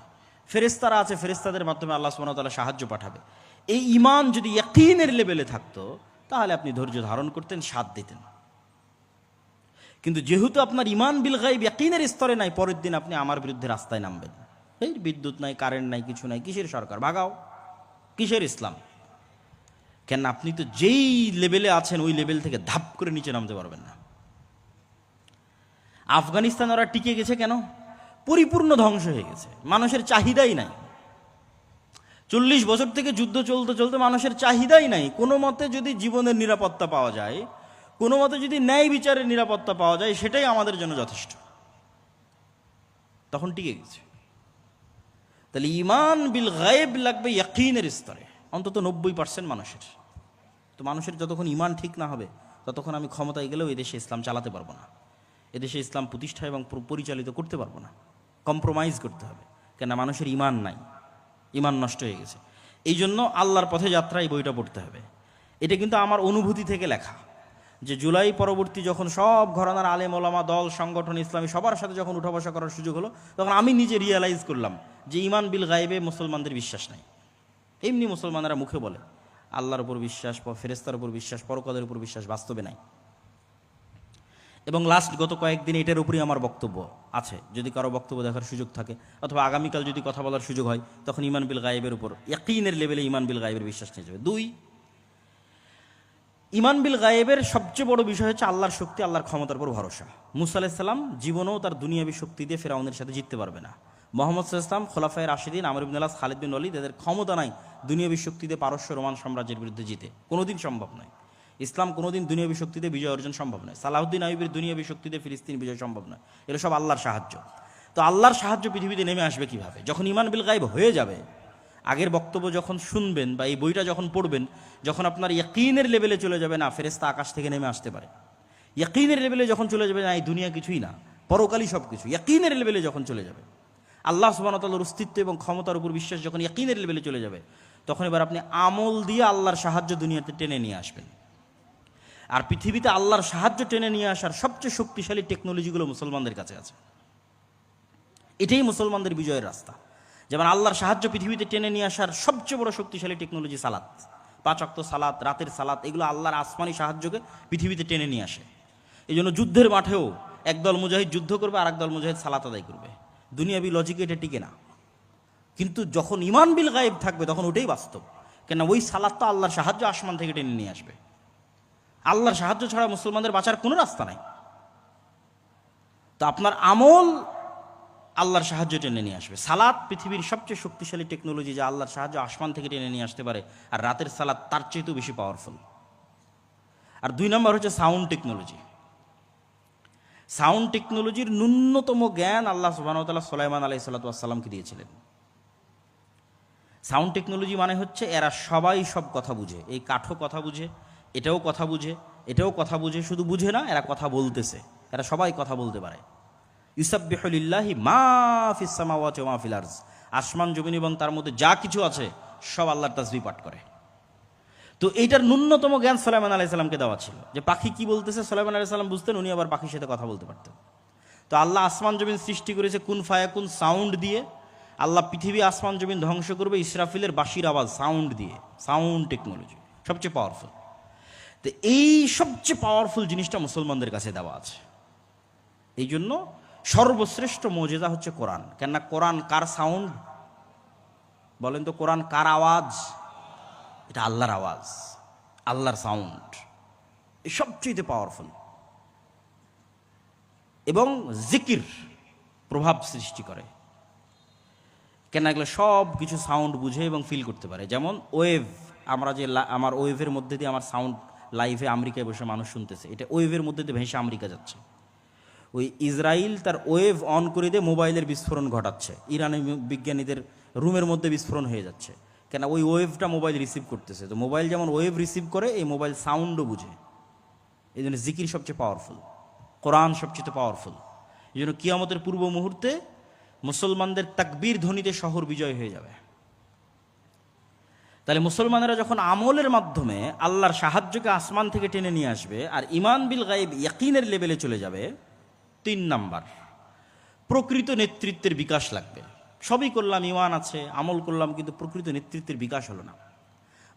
ফেরেশতারা আছে, ফেরেশতাদের মাধ্যমে আল্লাহ সুবহানাহু ওয়া তাআলা সাহায্য পাঠাবে, এই ইমান যদি ইয়াকিনের লেভেলে থাকতো, তাহলে আপনি ধৈর্য ধারণ করতেন, সাথ দিতেন। কিন্তু যেহেতু আপনার ইমান বিল গায়ব ইয়াকিনের স্তরে নাই, পরের দিন আপনি আমার বিরুদ্ধে রাস্তায় নামবেন, এই বিদ্যুৎ নাই, কারেন্ট নাই, কিছু নাই, কিসের সরকার, ভাগাও, কিসের ইসলাম? কেন আপনি তো যেই লেভেলে আছেন ওই লেভেল থেকে ধাপ করে নিচে নামতে পারবেন না। আফগানিস্তান ওরা টিকে গেছে কেন? পরিপূর্ণ ধ্বংস হয়ে গেছে, মানুষের চাহিদাই নাই। 40 বছর থেকে যুদ্ধ চলতে চলতে মানুষের চাহিদাই নাই। কোনো মতে যদি জীবনের নিরাপত্তা পাওয়া যায়, কোনো মতে যদি ন্যায় বিচারের নিরাপত্তা পাওয়া যায়, সেটাই আমাদের জন্য যথেষ্ট, তখন টিকে গেছে। তাহলে ইমান বিল গায়েব লাগবে ইয়াকিনের স্তরে, অন্তত 90% মানুষের। তো মানুষের যতক্ষণ ইমান ঠিক না হবে, ততক্ষণ আমি ক্ষমতায় গেলেও এদেশে ইসলাম চালাতে পারবো না, এদেশে ইসলাম প্রতিষ্ঠা এবং পরিচালিত করতে পারবো না, কম্প্রোমাইজ করতে হবে। কেন? মানুষের ইমান নাই, ইমান নষ্ট হয়ে গেছে। এই জন্য আল্লাহর পথে যাত্রা এই বইটা পড়তে হবে। এটা কিন্তু আমার অনুভূতি থেকে লেখা, যে জুলাই পরবর্তী যখন সব ঘরানার আলেম ওলামা, দল, সংগঠন, ইসলামী সবার সাথে যখন উঠা বসা করার সুযোগ হলো, তখন আমি নিজে রিয়েলাইজ করলাম যে ইমান বিল গায়েবে মুসলমানদের বিশ্বাস নাই। এমনি মুসলমানেরা মুখে বলে আল্লাহর উপর বিশ্বাস, ফেরেশতার উপর বিশ্বাস, পরকালের উপর বিশ্বাস, বাস্তবে নাই। এবং লাস্ট গত কয়েকদিন এটার উপরই আমার বক্তব্য আছে, যদি কারো বক্তব্য দেখার সুযোগ থাকে অথবা আগামীকাল যদি কথা বলার সুযোগ হয়, তখন ইমান বিল গায়েবের উপর ইয়াকিনের লেভেলে ইমান বিল গায়েবের বিশ্বাস নিয়ে যাবে। 2, ইমান বিল গায়েবের সবচেয়ে বড় বিষয় হচ্ছে আল্লাহর শক্তি, আল্লাহর ক্ষমতার উপর ভরসা। মুসা আলাইহিস সালাম জীবনেও তার দুনিয়াবী শক্তি দিয়ে ফেরাউনের সাথে জিততে পারবে না। মুহাম্মদ সাল্লাল্লাহু আলাইহি ওয়াসাল্লাম, খোলাফায়ে রাশিদিন, আমর ইবনে আস, খালিদ বিন ওয়ালিদ, এদের ক্ষমতা নাই দুনিয়াবী শক্তি দিয়ে পারস্য রোমান সাম্রাজ্যের বিরুদ্ধে জিতে, কোনোদিন সম্ভব নয়। ইসলাম কোনোদিন দুনিয়াবী শক্তিতে বিজয় অর্জন সম্ভব নয়। সালাহুদ্দিন আইয়ুবের দুনিয়াবী শক্তিতে ফিলিস্তিন বিজয় সম্ভব নয়। এগুলো সব আল্লাহর সাহায্য। তো আল্লাহর সাহায্য পৃথিবীতে নেমে আসবে কিভাবে? যখন ইমান বিল গায়েব হয়ে যাবে। আগের বক্তব্য যখন শুনবেন বা এই বইটা যখন পড়বেন, যখন আপনার ইয়াকিনের লেভেলে চলে যাবে, না ফেরেশতা আকাশ থেকে নেমে আসতে পারে, ইয়াকিনের লেভেলে যখন চলে যাবে, না এই দুনিয়া কিছুই না, পরকালই সব কিছু, ইয়াকিনের লেভেলে যখন চলে যাবে, আল্লাহ সুবহানাহু ওয়া তাআলার অস্তিত্ব এবং ক্ষমতার উপর বিশ্বাস যখন ইয়াকিনের লেভেলে চলে যাবে, তখন এবার আপনি আমল দিয়ে আল্লাহর সাহায্য দুনিয়াতে টেনে নিয়ে আসবেন। আর পৃথিবীতে আল্লাহর সাহায্য টেনে নিয়ে আসার সবচেয়ে শক্তিশালী টেকনোলজিগুলো মুসলমানদের কাছে আছে। এটাই মুসলমানদের বিজয়ের রাস্তা। যেমন আল্লাহর সাহায্য পৃথিবীতে টেনে নিয়ে আসার সবচেয়ে বড় শক্তিশালী টেকনোলজি সালাত, 5 ওয়াক্ত সালাত, রাতের সালাত, এগুলো আল্লাহর আসমানি সাহায্যকে পৃথিবীতে টেনে নিয়ে আসে। এই জন্য যুদ্ধের মাঠেও একদল মুজাহিদ যুদ্ধ করবে, আর একদল মুজাহিদ সালাত আদায় করবে। দুনিয়াবি লজিকে এটা টিকে না, কিন্তু যখন ইমান বিল গায়েব থাকবে তখন ওটাই বাস্তব। কেন? ওই সালাত তো আল্লাহর সাহায্য আসমান থেকে টেনে নিয়ে আসবে। আল্লাহর সাহায্য ছাড়া মুসলমানদের বাঁচার কোনো রাস্তা নাই। তো আপনার আমল আল্লাহর সাহায্য টেনে নিয়ে আসবে। সালাত পৃথিবীর সবচেয়ে শক্তিশালী টেকনোলজি, যা আল্লাহর সাহায্য আসমান থেকে টেনে নিয়ে আসতে পারে, আর রাতের সালাত তার চেয়েও বেশি পাওয়ারফুল। আর 2 নম্বর হচ্ছে সাউন্ড টেকনোলজি। সাউন্ড টেকনোলজির ন্যূনতম জ্ঞান আল্লাহ সুবহানাহু ওয়া তাআলা সুলাইমান আলাইহিস সালাতু ওয়াস সালামকে দিয়েছিলেন। সাউন্ড টেকনোলজি মানে হচ্ছে এরা সবাই সব কথা বুঝে, এই কাঠও কথা বুঝে, এটাও কথা বুঝে, এটাও কথা বুঝে, শুধু বুঝে না, এরা কথা বলতেছে, এরা সবাই কথা বলতে পারে। ইউসাব্বিহু লিল্লাহি মা ফিস সামাওয়াতি ওয়া মা ফিল আরজ, আসমান জমিন এবং তার মধ্যে যা কিছু আছে সব আল্লাহর তাসবিহ পাঠ করে। তো এইটার ন্যূনতম জ্ঞান সুলাইমান আলাইহিস সালামকে দেওয়া ছিল, যে পাখি কি বলতেছে সুলাইমান আলাইহিস সালাম বুঝতেন, উনি আবার পাখির সাথে কথা বলতে পারতেন। তো আল্লাহ আসমান জমিন সৃষ্টি করেছে কুন ফায়াকুন সাউন্ড দিয়ে। আল্লাহ পৃথিবী আসমান জমিন ধ্বংস করবে ইসরাফিলের বাঁশির আওয়াজ, সাউন্ড দিয়ে। সাউন্ড টেকনোলজি সবচেয়ে পাওয়ারফুল। তো এই সবচেয়ে পাওয়ারফুল জিনিসটা মুসলমানদের কাছে দেওয়া আছে। এই জন্য সর্বশ্রেষ্ঠ মুজিজা হচ্ছে কোরআন। কেননা কোরআন কার সাউন্ড বলেন তো? কোরআন কার আওয়াজ? এটা আল্লাহর আওয়াজ, আল্লাহর সাউন্ড, এই সবচেয়ে পাওয়ারফুল। এবং জিকির প্রভাব সৃষ্টি করে। কেন? এগুলো সব কিছু সাউন্ড বুঝে এবং ফিল করতে পারে। যেমন ওয়েভ, আমরা যে আমার ওয়েভের মধ্যে দিয়ে আমার সাউন্ড লাইভে আমেরিকায় বসে মানুষ শুনতেছে, এটা ওয়েভের মধ্যে দিয়ে ভেসে আমেরিকা যাচ্ছে। ওই ইসরায়েল তার ওয়েভ অন করে দিয়ে মোবাইলের বিস্ফোরণ ঘটাচ্ছে, ইরানি বিজ্ঞানীদের রুমের মধ্যে বিস্ফোরণ হয়ে যাচ্ছে। কেন? ওই ওয়েভটা মোবাইল রিসিভ করতেছে। তো মোবাইল যেমন ওয়েভ রিসিভ করে, এই মোবাইল সাউন্ডও বুঝে। এই জন্য জিকির সবচেয়ে পাওয়ারফুল, কোরআন সবচেয়ে পাওয়ারফুল। এই জন্য কিয়ামতের পূর্ব মুহূর্তে মুসলমানদের তাকবীর ধ্বনিতে শহর বিজয় হয়ে যাবে। তাহলে মুসলমানেরা যখন আমলের মাধ্যমে আল্লাহর সাহায্যকে আসমান থেকে টেনে নিয়ে আসবে আর ঈমান বিল গায়ব ইয়াকিনের লেভেলে চলে যাবে, 3 নাম্বার প্রকৃত নেতৃত্বের বিকাশ লাগবে। সবই করলাম, ঈমান আছে, আমল করলাম, কিন্তু প্রকৃত নেতৃত্বের বিকাশ হলো না।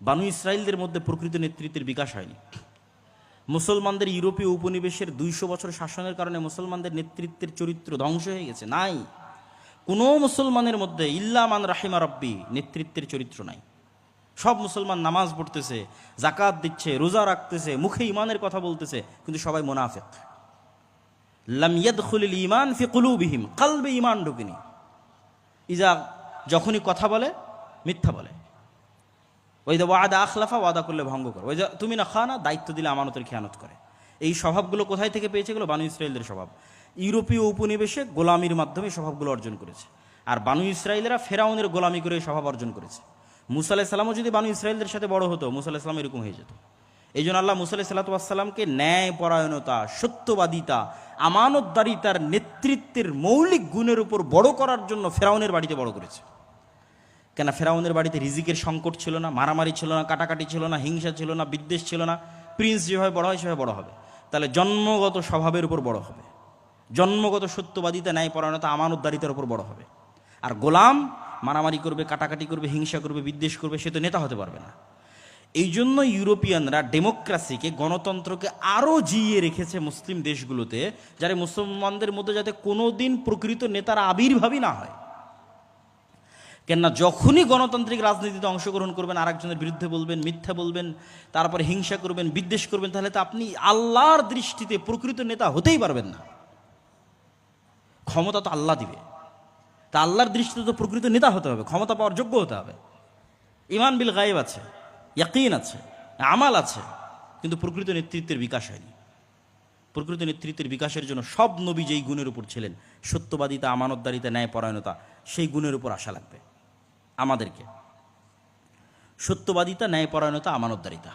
বানু ইসরাইলদের মধ্যে প্রকৃত নেতৃত্বের বিকাশ হয়নি। মুসলমানদের ইউরোপীয় উপনিবেশের 200 বছর শাসনের কারণে মুসলমানদের নেতৃত্বের চরিত্র ধ্বংস হয়ে গেছে। নাই, কোনো মুসলমানের মধ্যে ইল্লা মান রাহিমা রব্বি নেতৃত্বের চরিত্র নাই। সব মুসলমান নামাজ পড়তেছে, জাকাত দিচ্ছে, রোজা রাখতেছে, মুখে ইমানের কথা বলতেছে, কিন্তু সবাই মুনাফিক। লাম ইয়াদখুলিল ঈমান ফি কুলুবিহিম, কলবে ঈমান ঢুকেনি। যখনই কথা বলে মিথ্যা বলে। ওই যে ওয়াদা আখলাফা, ওয়াদা করলে ভঙ্গ করে। ওই যে তুমি না খানা, দায়িত্ব দিলে আমানতের খেয়ানত করে। এই স্বভাবগুলো কোথায় থেকে পেয়েছে? এগুলো বানু ইসরাইলদের স্বভাব। ইউরোপীয় উপনিবেশে গোলামির মাধ্যমে স্বভাবগুলো অর্জন করেছে। আর বানু ইসরাইলেরা ফেরাউনের গোলামি করে স্বভাব অর্জন করেছে। মুসা আলাইহিস সালামও যদি বানু ইসরাইলদের সাথে বড় হতো, মুসা আলাইহিস সালাম এরকম হয়ে যেত। এই জন্য আল্লাহ মুসা আলাইহিস সালামকে ন্যায় পরায়ণতা, সত্যবাদিতা, আমানতদারিতার নেতৃত্বের মৌলিক গুণের উপর বড় করার জন্য ফেরাউনের বাড়িতে বড় করেছে। কেন? ফেরাউনের বাড়িতে রিজিকের সংকট ছিল না, মারামারি ছিল না, কাটাকাটি ছিল না, হিংসা ছিল না, বিদ্বেষ ছিল না। প্রিন্স যেভাবে বড় হয় সেভাবে বড় হবে। তাহলে জন্মগত স্বভাবের উপর বড় হবে, জন্মগত সত্যবাদিতা, ন্যায় পরায়ণতা, আমানতদারিতার উপর বড় হবে। আর গোলাম মারামারি করবে, কাটাকাটি করবে, হিংসা করবে, বিদ্বেষ করবে, সে তো নেতা হতে পারবে না। এই জন্য ইউরোপিয়ানরা ডেমোক্রেসিকে, গণতন্ত্রকে আরও জিইয়ে রেখেছে মুসলিম দেশগুলোতে, যারা মুসলমানদের মধ্যে যাতে কোনোদিন প্রকৃত নেতার আবির্ভাবই না হয়। কেননা যখনই গণতান্ত্রিক রাজনীতিতে অংশগ্রহণ করবেন, আরেকজনের বিরুদ্ধে বলবেন, মিথ্যা বলবেন, তারপরে হিংসা করবেন, বিদ্বেষ করবেন, তাহলে তো আপনি আল্লাহর দৃষ্টিতে প্রকৃত নেতা হতেই পারবেন না। ক্ষমতা তো আল্লাহ দিবে, তা আল্লাহর দৃষ্টিতে তো প্রকৃত নেতা হতে হবে, ক্ষমতা পাওয়ার যোগ্য হতে হবে। ঈমান বিল গায়ব আছে, ইয়াকিন আছে, আমাল আছে, কিন্তু প্রকৃত নেতৃত্বের বিকাশ হয়নি। প্রকৃত নেতৃত্বের বিকাশের জন্য সব নবী যেই গুণের উপর ছিলেন, সত্যবাদিতা, আমানতদারিতা, ন্যায় পরায়ণতা, সেই গুণের উপর আসা লাগবে আমাদেরকে। সত্যবাদিতা, ন্যায়পরায়ণতা, আমানতদারিতা,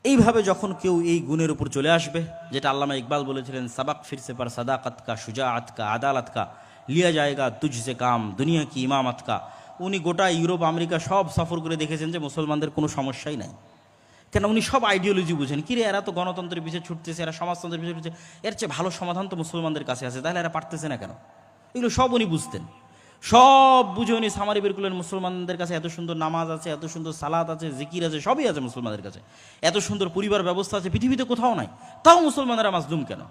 এইভাবে যখন কেউ এই গুণের উপর চলে আসবে, যেটা আল্লামা ইকবাল বলেছিলেন, সাবাক ফিরসে পার সাদাকাত কা, শুজাআত কা, আদালত কা, লিয়া জায়গা তুঝসে কাম, দুনিয়া কি ইমামত কা। উনি গোটা ইউরোপ, আমেরিকা সব সফর করে দেখেছেন যে মুসলমানদের কোনো সমস্যাই নাই। কেন? উনি সব আইডিওলজি বুঝেন। কিরে, এরা তো গণতন্ত্রের পিছিয়ে ছুটতেছে, এরা সমাজতন্ত্রের পিছিয়ে ছুটছে, এর চেয়ে ভালো সমাধান তো মুসলমানদের কাছে আছে, তাহলে এরা পারতেছে না কেন? এগুলো সব উনি বুঝতেন। সব বুঝে উনি সামারি বের করলেন, মুসলমানদের কাছে এত সুন্দর নামাজ আছে, এত সুন্দর সালাত আছে, জিকির আছে, সবই আছে মুসলমানদের কাছে, এত সুন্দর পরিবার ব্যবস্থা আছে, পৃথিবীতে কোথাও নাই, তাও মুসলমানেরা মাজলুম কেন?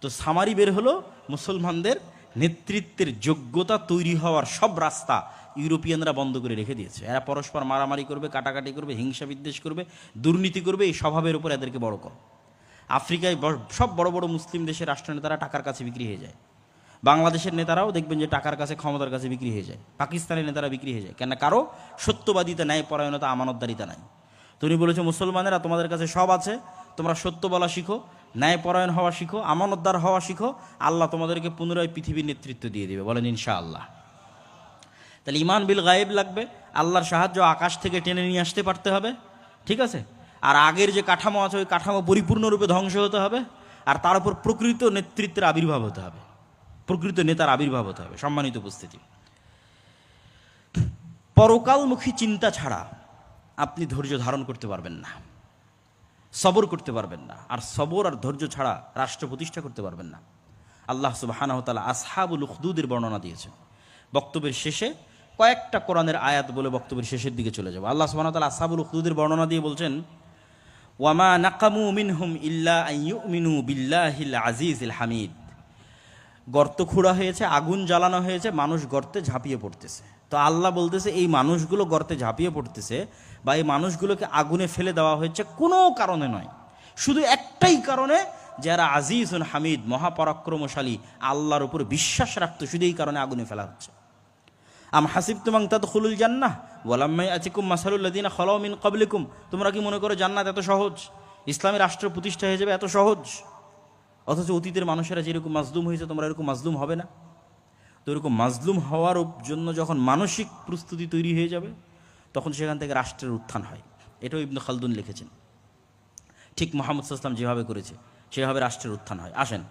তো সামারি বের হলো, মুসলমানদের নেতৃত্বের যোগ্যতা তৈরি হওয়ার সব রাস্তা ইউরোপিয়ানরা বন্ধ করে রেখে দিয়েছে। এরা পরস্পর মারামারি করবে, কাটাকাটি করবে, হিংসা বিদ্বেষ করবে, দুর্নীতি করবে, এই স্বভাবের উপর এদেরকে বড় কর। আফ্রিকায় সব বড় বড় মুসলিম দেশের রাষ্ট্রনেতারা টাকার কাছে বিক্রি হয়ে যায়। বাংলাদেশের নেতারাও দেখবেন যে টাকার কাছে, ক্ষমতার কাছে বিক্রি হয়ে যায়। পাকিস্তানের নেতারা বিক্রি হয়ে যায়। কেন? কারো সত্যবাদিতা, ন্যায় পরায়ণতা, আমানতদারিতা নাই। তুমি বলেছো মুসলমানেরা তোমাদের কাছে সব আছে, তোমরা সত্য বলা শিখো, ন্যায় পরায়ণ হওয়া শিখো, আমানতদার হওয়া শিখো, আল্লাহ তোমাদেরকে পুনরায় পৃথিবীর নেতৃত্ব দিয়ে দেবে। বলেন ইনশাআল্লাহ। তাহলে ঈমান বিল গায়েব লাগবে, আল্লাহর সাহায্য আকাশ থেকে টেনে নিয়ে আসতে পারতে হবে, ঠিক আছে? আর আগের যে কাঠামো আছে, ওই কাঠামো পরিপূর্ণরূপে ধ্বংস হতে হবে, আর তার উপর প্রকৃত নেতৃত্বের আবির্ভাব হতে হবে, প্রকৃত নেতার আবির্ভাব হতে হবে। সম্মানিত উপস্থিতি, পরকালমুখী চিন্তা ছাড়া আপনি ধৈর্য ধারণ করতে পারবেন না, সবর করতে পারবেন না, আর সবর আর ধৈর্য ছাড়া রাষ্ট্র প্রতিষ্ঠা করতে পারবেন না। আল্লাহ সুবহানাহু ওয়া তাআলা আসহাবুল উখদুদের বর্ণনা দিয়েছেন। বক্তব্যের শেষে কয়েকটা কোরআনের আয়াত বলে বক্তব্যের শেষের দিকে চলে যাব। আল্লাহ সুবহানাহু ওয়া তাআলা আসহাবুল উখদুদের বর্ণনা দিয়ে বলছেন, ওয়ামা নাকামু মিনহুম ইল্লা আন ইউমিনু বিল্লাহিল আজিজিল হামিদ। গর্ত খোঁড়া হয়েছে, আগুন জ্বালানো হয়েছে, মানুষ গর্তে ঝাঁপিয়ে পড়তেছে। তো আল্লাহ বলতেছে, এই মানুষগুলো গর্তে ঝাঁপিয়ে পড়তেছে বা এই মানুষগুলোকে আগুনে ফেলে দেওয়া হয়েছে কোনো কারণে নয়, শুধু একটাই কারণে, যারা আজিজুন হামিদ, মহাপরাক্রমশালী, আল্লাহর উপর বিশ্বাস রাখতো, শুধু এই কারণে আগুনে ফেলা হচ্ছে। আম হাসিবতুম আন তাদখুলুল জান্নাহ ওয়ালাম্মা ইয়াতিকুম মাসালুল লাযিনা খালাউ মিন ক্বাবলিকুম। তোমরা কি মনে করো জান্নাত এত সহজ, ইসলামী রাষ্ট্র প্রতিষ্ঠা হয়ে যাবে এত সহজ? অথচ অতীতের মানুষেরা যেরকম মাজলুম হয়েছে, তোমরা এরকম মাজলুম হবে না। তো এরকম মাজলুম হওয়ার জন্য যখন মানসিক প্রস্তুতি তৈরি হয়ে যাবে, তখন সেখান থেকে রাষ্ট্রের উত্থান হয়। এটাও ইবনে খালদুন লিখেছেন। ঠিক মুহাম্মদ সাল্লাল্লাহু আলাইহি ওয়াসাল্লাম যেভাবে করেছে সেভাবে রাষ্ট্রের উত্থান হয়। আসেন,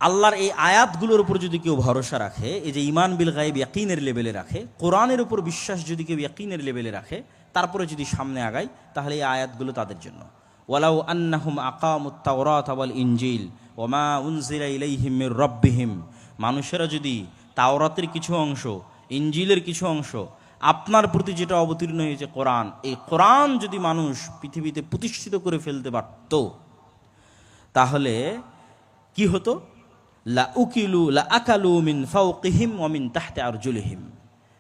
আল্লাহর এই আয়াতগুলোর উপর যদি কেউ ভরসা রাখে, এই যে ঈমান বিল গায়ব ইয়াকিনের লেভেলে রাখে, কোরআনের উপর বিশ্বাস যদি কেউ ইয়াকিনের লেভেলে রাখে, তারপরে যদি সামনে আগায়, তাহলে এই আয়াতগুলো তাদের জন্য। ওয়ালাউ আন্নাহুম আকামুত তাওরাত ওয়াল ইনজিল ওয়া মা উনজিলা ইলাইহিম মির রাব্বিহিম, মানুষেরা যদি তাওরাতের কিছু অংশ, ইনজিলের কিছু অংশ, আপনার প্রতি যেটা অবতীর্ণ হয়েছে কোরআন, এই কোরআন যদি মানুষ পৃথিবীতে প্রতিষ্ঠিত করে ফেলতে পারত, তাহলে কি হতো? লা উকিলু লা আকালু মিন ফাওকিহিম ওয়া মিন তাহতি আরজুলিহিম,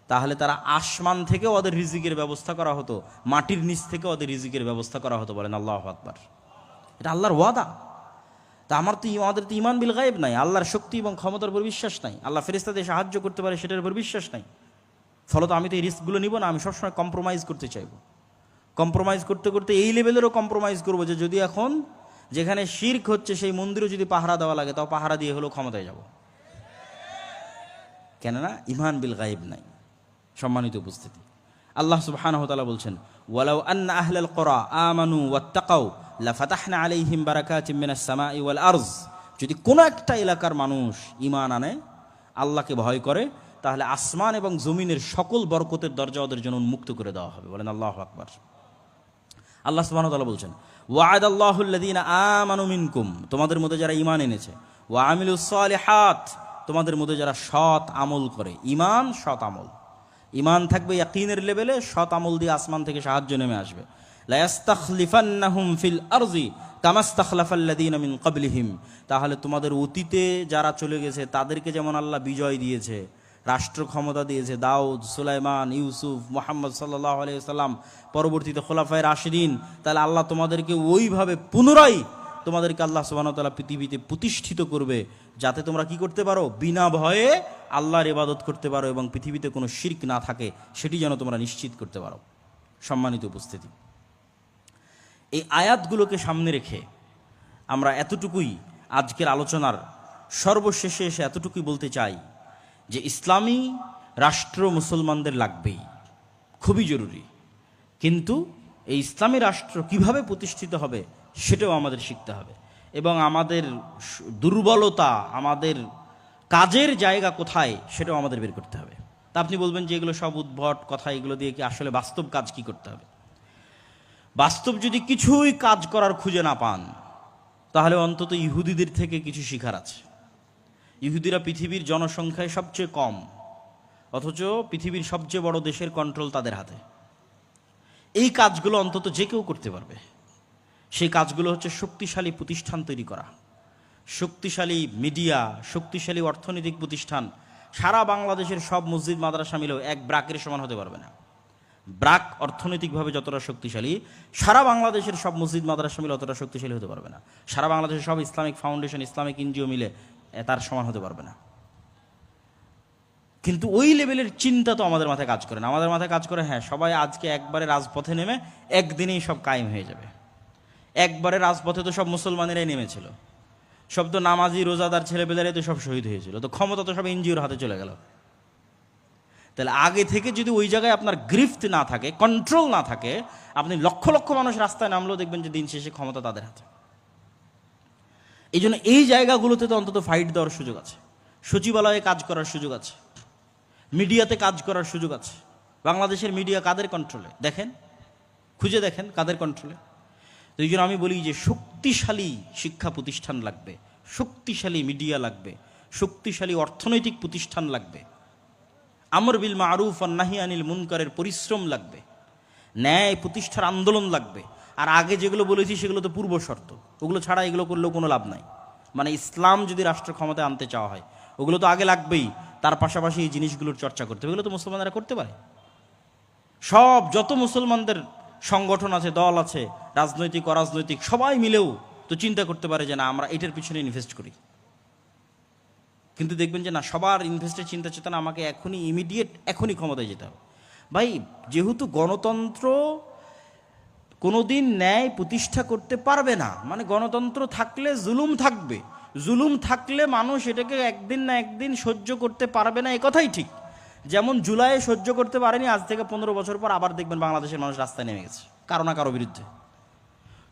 তাহলে তারা আসমান থেকে ওদের রিজিকের ব্যবস্থা করা হতো, মাটির নিচ থেকে ওদের রিজিকের ব্যবস্থা করা হতো। বলেন আল্লাহু আকবার। এটা আল্লাহর ওয়াদা। তা আমাদের তো ঈমান বিল গায়ব নাই, আল্লাহর শক্তি এবং ক্ষমতার উপর বিশ্বাস নাই, আল্লাহ ফেরেশতাদের সাহায্য করতে পারে সেটার উপর বিশ্বাস নাই। ফলত আমি তো এই রিস্কগুলো নিব না, আমি সবসময় কম্প্রোমাইজ করতে চাইব। কম্প্রোমাইজ করতে করতে এই লেভেলেরও কম্প্রোমাইজ করবো যে যদি এখন যেখানে শিরক হচ্ছে সেই মন্দিরও যদি পাহারা দেওয়া লাগে, তাও পাহারা দিয়ে হলেও ক্ষমতায় যাব। কেননা ঈমান বিল গায়ব নাই। সম্মানিত উপস্থিতি, আল্লাহ সুবহানাহু ওয়া তাআলা বলছেন, ওয়ালাউ আন্না আহলাল কুরা আমানু ওয়াত্তাকাউ লাফাতাহনা আলাইহিম বারাকাতিম মিনাস সামাই ওয়াল আরজ, যদি কোনো একটা এলাকার মানুষ ঈমান আনে, আল্লাহকে ভয় করে, তাহলে আসমান এবং জমিনের সকল বরকতের দরজা ওদের জন্য উন্মুক্ত করে দেওয়া হবে। বলেন আল্লাহু আকবার। আল্লাহ সুবহানাহু ওয়া তাআলা বলছেন, ওয়া'আদাল্লাহুল্লাযীনা আমানু মিনকুম, তোমাদের মধ্যে যারা ঈমান এনেছে, ওয়া আমিলুস সালিহাত, তোমাদের মধ্যে যারা সৎ আমল করে। ঈমান, সৎ আমল। ঈমান থাকবে ইয়াকিনের লেভেলে, সৎ আমল দিয়ে আসমান থেকে সাহায্য নেমে আসবে। লা ইস্তাখলিফান্নাহুম ফিল আরজি কামা ইস্তাখলাফাল্লাযীনা মিন ক্বাবলিহিম, তাহলে তোমাদের অতীতে যারা চলে গেছে তাদেরকে যেমন আল্লাহ বিজয় দিয়েছে, রাষ্ট্র ক্ষমতা দিয়েছে, দাউদ, সুলাইমান, ইউসুফ, মুহাম্মদ সাল্লাল্লাহু আলাইহি ওয়াসাল্লাম, পরবর্তীতে খোলাফায়ে রাশিদিন, তাহলে আল্লাহ তোমাদেরকে ওইভাবে পুনরায় তোমাদেরকে আল্লাহ সুবহানাহু ওয়া তাআলা পৃথিবীতে প্রতিষ্ঠিত করবে, যাতে তোমরা কি করতে পারো? বিনা ভয়ে আল্লাহর ইবাদত করতে পারো এবং পৃথিবীতে কোনো শিরক না থাকে, সেটি যেন তোমরা নিশ্চিত করতে পারো। সম্মানিত উপস্থিতি, এই আয়াতগুলোকে সামনে রেখে আমরা এতটুকুই আজকের আলোচনার সর্বশেষে এসে এতটুকুই বলতে চাই যে ইসলামী রাষ্ট্র মুসলমানদের লাগবেই, খুবই জরুরি। কিন্তু এই ইসলামী রাষ্ট্র কিভাবে প্রতিষ্ঠিত হবে সেটাও আমাদের শিখতে হবে, এবং আমাদের দুর্বলতা, আমাদের কাজের জায়গা কোথায় সেটাও আমাদের বের করতে হবে। তা আপনি বলবেন যে এগুলো সব উদ্ভট কথা, এগুলো দিয়ে কি আসলে বাস্তব কাজ কি করতে হবে? বাস্তব যদি কিছুই কাজ করার খুঁজে না পান, তাহলে অন্তত ইহুদিদের থেকে কিছু শিখার আছে। ইহুদিরা পৃথিবীর জনসংখ্যায় সবচেয়ে কম, অথচ পৃথিবীর সবচেয়ে বড় দেশের কন্ট্রোল তাদের হাতে। এই কাজগুলো অন্তত যে কেউ করতে পারবে। সেই কাজগুলো হচ্ছে শক্তিশালী প্রতিষ্ঠান তৈরি করা, শক্তিশালী মিডিয়া, শক্তিশালী অর্থনৈতিক প্রতিষ্ঠান। সারা বাংলাদেশের সব মসজিদ মাদ্রাসা মিলেও এক ব্রাকের সমান হতে পারবে না। ব্রাক অর্থনৈতিকভাবে যতটা শক্তিশালী, সারা বাংলাদেশের সব মসজিদ মাদ্রাসা মিলে অতটা শক্তিশালী হতে পারবে না। সারা বাংলাদেশের সব ইসলামিক ফাউন্ডেশন, ইসলামিক এনজিও মিলে তার সমান হতে পারবে না। কিন্তু ওই লেভেলের চিন্তা তো আমাদের মাথায় কাজ করে না। আমাদের মাথায় কাজ করে, হ্যাঁ সবাই আজকে একবারে রাজপথে নেমে একদিনেই সব কায়েম হয়ে যাবে। একবারে রাজপথে তো সব মুসলমানেরাই নেমেছিল, সব তো নামাজি রোজাদার ছেলেপেলেরাই তো সব শহীদ হয়েছিল, তো ক্ষমতা তো সব এনজিওর হাতে চলে গেল। তাহলে আগে থেকে যদি ওই জায়গায় আপনার গ্রিফট না থাকে, কন্ট্রোল না থাকে, আপনি লক্ষ লক্ষ মানুষ রাস্তায় নামলেও দেখবেন যে দিন শেষে ক্ষমতা তাদের হাতে। এই জন্য এই জায়গাগুলোতে তো অন্তত ফাইট দেওয়ার সুযোগ আছে, সচিবালয়ে কাজ করার সুযোগ আছে, মিডিয়াতে কাজ করার সুযোগ আছে। বাংলাদেশের মিডিয়া কাদের কন্ট্রোলে? দেখেন, খুঁজে দেখেন কাদের কন্ট্রোলে। তো এই জন্য আমি বলি যে শক্তিশালী শিক্ষা প্রতিষ্ঠান লাগবে, শক্তিশালী মিডিয়া লাগবে, শক্তিশালী অর্থনৈতিক প্রতিষ্ঠান লাগবে, আমর বিল মারুফ আর নাহি আনিল মুনকারের পরিশ্রম লাগবে, ন্যায় প্রতিষ্ঠার আন্দোলন লাগবে। আর আগে যেগুলো বলেছি সেগুলো তো পূর্ব শর্ত, ওগুলো ছাড়া এগুলো করলেও কোনো লাভ নাই। মানে ইসলাম যদি রাষ্ট্র ক্ষমতায় আনতে চাওয়া হয়, ওগুলো তো আগে লাগবেই, তার পাশাপাশি এই জিনিসগুলোর চর্চা করতে হবে। এগুলো তো মুসলমানরা করতে পারে। সব যত মুসলমানদের সংগঠন আছে, দল আছে, রাজনৈতিক অরাজনৈতিক, সবাই মিলেও তো চিন্তা করতে পারে যে না আমরা এটার পিছনে ইনভেস্ট করি। কিন্তু দেখবেন যে না, সবার ইনভেস্টের চিন্তা চেতনা আমাকে এখনই ইমিডিয়েট এখনই ক্ষমতায় যেতে হবে। ভাই, যেহেতু গণতন্ত্র কোনোদিন ন্যায় প্রতিষ্ঠা করতে পারবে না, মানে গণতন্ত্র থাকলে জুলুম থাকবে, জুলুম থাকলে মানুষ এটাকে একদিন না একদিন সহ্য করতে পারবে না, এ কথাই ঠিক। যেমন জুলাইয়ে সহ্য করতে পারেনি, আজ থেকে 15 বছর পর আবার দেখবেন বাংলাদেশের মানুষ রাস্তায় নেমে গেছে কারো না কারো বিরুদ্ধে।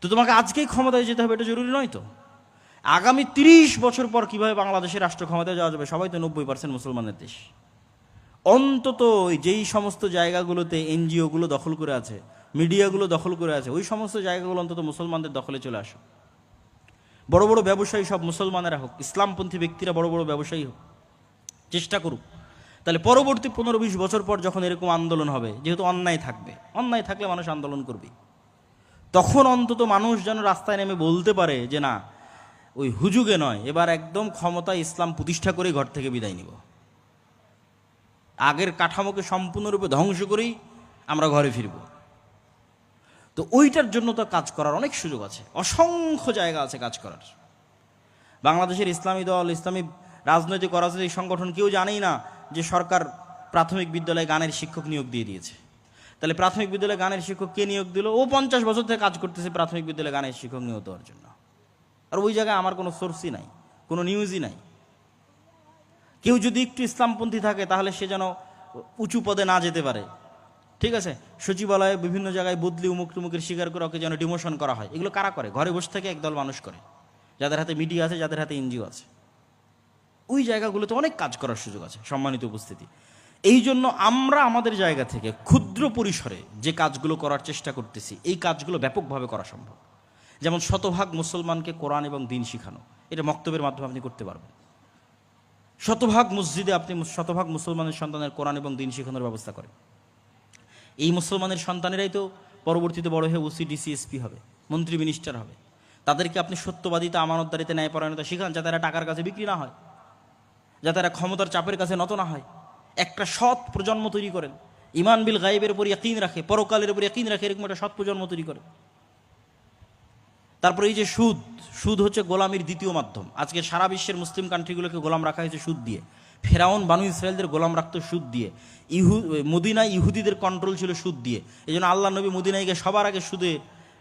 তো তোমাকে আজকেই ক্ষমতায় যেতে হবে এটা জরুরি নয় তো। আগামী 30 বছর পর কিভাবে বাংলাদেশের রাষ্ট্র ক্ষমতায় যাওয়া যাবে? সবাই তো 90% মুসলমানের দেশ। অন্তত যেই সমস্ত জায়গাগুলোতে এনজিওগুলো দখল করে আছে, মিডিয়াগুলো দখল করে আছে, ওই সমস্ত জায়গাগুলো অন্তত মুসলমানদের দখলে চলে আসো। বড় বড় ব্যবসায়ী সব মুসলমানেরা হোক, ইসলামপন্থী ব্যক্তিরা বড় বড় ব্যবসায়ী হোক, চেষ্টা করুক। তাহলে পরবর্তী 15-20 বছর পর যখন এরকম আন্দোলন হবে, যেহেতু অন্যায় থাকবে, অন্যায় থাকলে মানুষ আন্দোলন করবে, তখন অন্তত মানুষ যেন রাস্তায় নেমে বলতে পারে যে না, ওই হুজুগে নয়, এবার একদম ক্ষমতায় ইসলাম প্রতিষ্ঠা করে ঘর থেকে বিদায় নিব, আগের কাঠামোকে সম্পূর্ণরূপে ধ্বংস করেই আমরা ঘরে ফিরব। তো ওইটার জন্য তো কাজ করার অনেক সুযোগ আছে, অসংখ্য জায়গা আছে কাজ করার। বাংলাদেশের ইসলামী দল, ইসলামী রাজনৈতিক অরাজনৈতিক সংগঠন কেউ জানেই না যে সরকার প্রাথমিক বিদ্যালয়ে গানের শিক্ষক নিয়োগ দিয়ে দিয়েছে। তাহলে প্রাথমিক বিদ্যালয়ে গানের শিক্ষক কে নিয়োগ দিল? ও 50 বছর থেকে কাজ করতেছে প্রাথমিক বিদ্যালয়ে গানের শিক্ষক নিয়োগ দেওয়ার জন্য। আর ওই জায়গায় আমার কোনো সোর্সই নাই, কোনো নিউজই নাই। কেউ যদি একটু ইসলামপন্থী থাকে তাহলে সে যেন উঁচু পদে না যেতে পারে, ঠিক আছে? সচিবালয়ে বিভিন্ন জায়গায় বদলি উমুক টুমুকের শিকার করে ওকে যেন ডিমোশন করা হয়। এগুলো কারা করে? ঘরে বসে থেকে একদল মানুষ করে, যাদের হাতে মিডিয়া আছে, যাদের হাতে এনজিও আছে। ওই জায়গাগুলোতে অনেক কাজ করার সুযোগ আছে, সম্মানিত উপস্থিতি। এই জন্য আমরা আমাদের জায়গা থেকে ক্ষুদ্র পরিসরে যে কাজগুলো করার চেষ্টা করতেছি, এই কাজগুলো ব্যাপকভাবে করা সম্ভব। যেমন শতভাগ মুসলমানকে কোরআন এবং দিন শিখানো, এটা মক্তবের মাধ্যমে আপনি করতে পারবেন। শতভাগ মসজিদে আপনি শতভাগ মুসলমানের সন্তানের কোরআন এবং দিন শিখানোর ব্যবস্থা করেন। এই মুসলমানের সন্তানেরাই তো পরবর্তীতে বড় হয়ে ওসি, ডিসি, এসপি হবে, মন্ত্রী, মিনিস্টার হবে। তাদেরকে আপনি সত্যবাদিতা, আমানতদারিতে, ন্যায়পরায়ণতা শিখান, যাতে এরা টাকার কাছে বিক্রি না হয়, যাতে এরা ক্ষমতার চাপের কাছে নত না হয়। একটা সৎ প্রজন্ম তৈরি করেন, ইমান বিল গায়েবের উপর ইয়াকিন রাখে, পরকালের উপর ইয়াকিন রাখে, এরকম একটা সৎ প্রজন্ম তৈরি করে। তারপরে এই যে সুদ, সুদ হচ্ছে গোলামির দ্বিতীয় মাধ্যম। আজকে সারা বিশ্বের মুসলিম কান্ট্রিগুলোকে গোলাম রাখা হয়েছে সুদ দিয়ে। ফেরাউন বানু ইসরায়েলদের গোলাম রাখতো সুদ দিয়ে। মদিনায় ইহুদিদের কন্ট্রোল ছিল সুদ দিয়ে। এই জন্য আল্লাহ নবী মদিনায় গিয়ে সবার আগে সুদে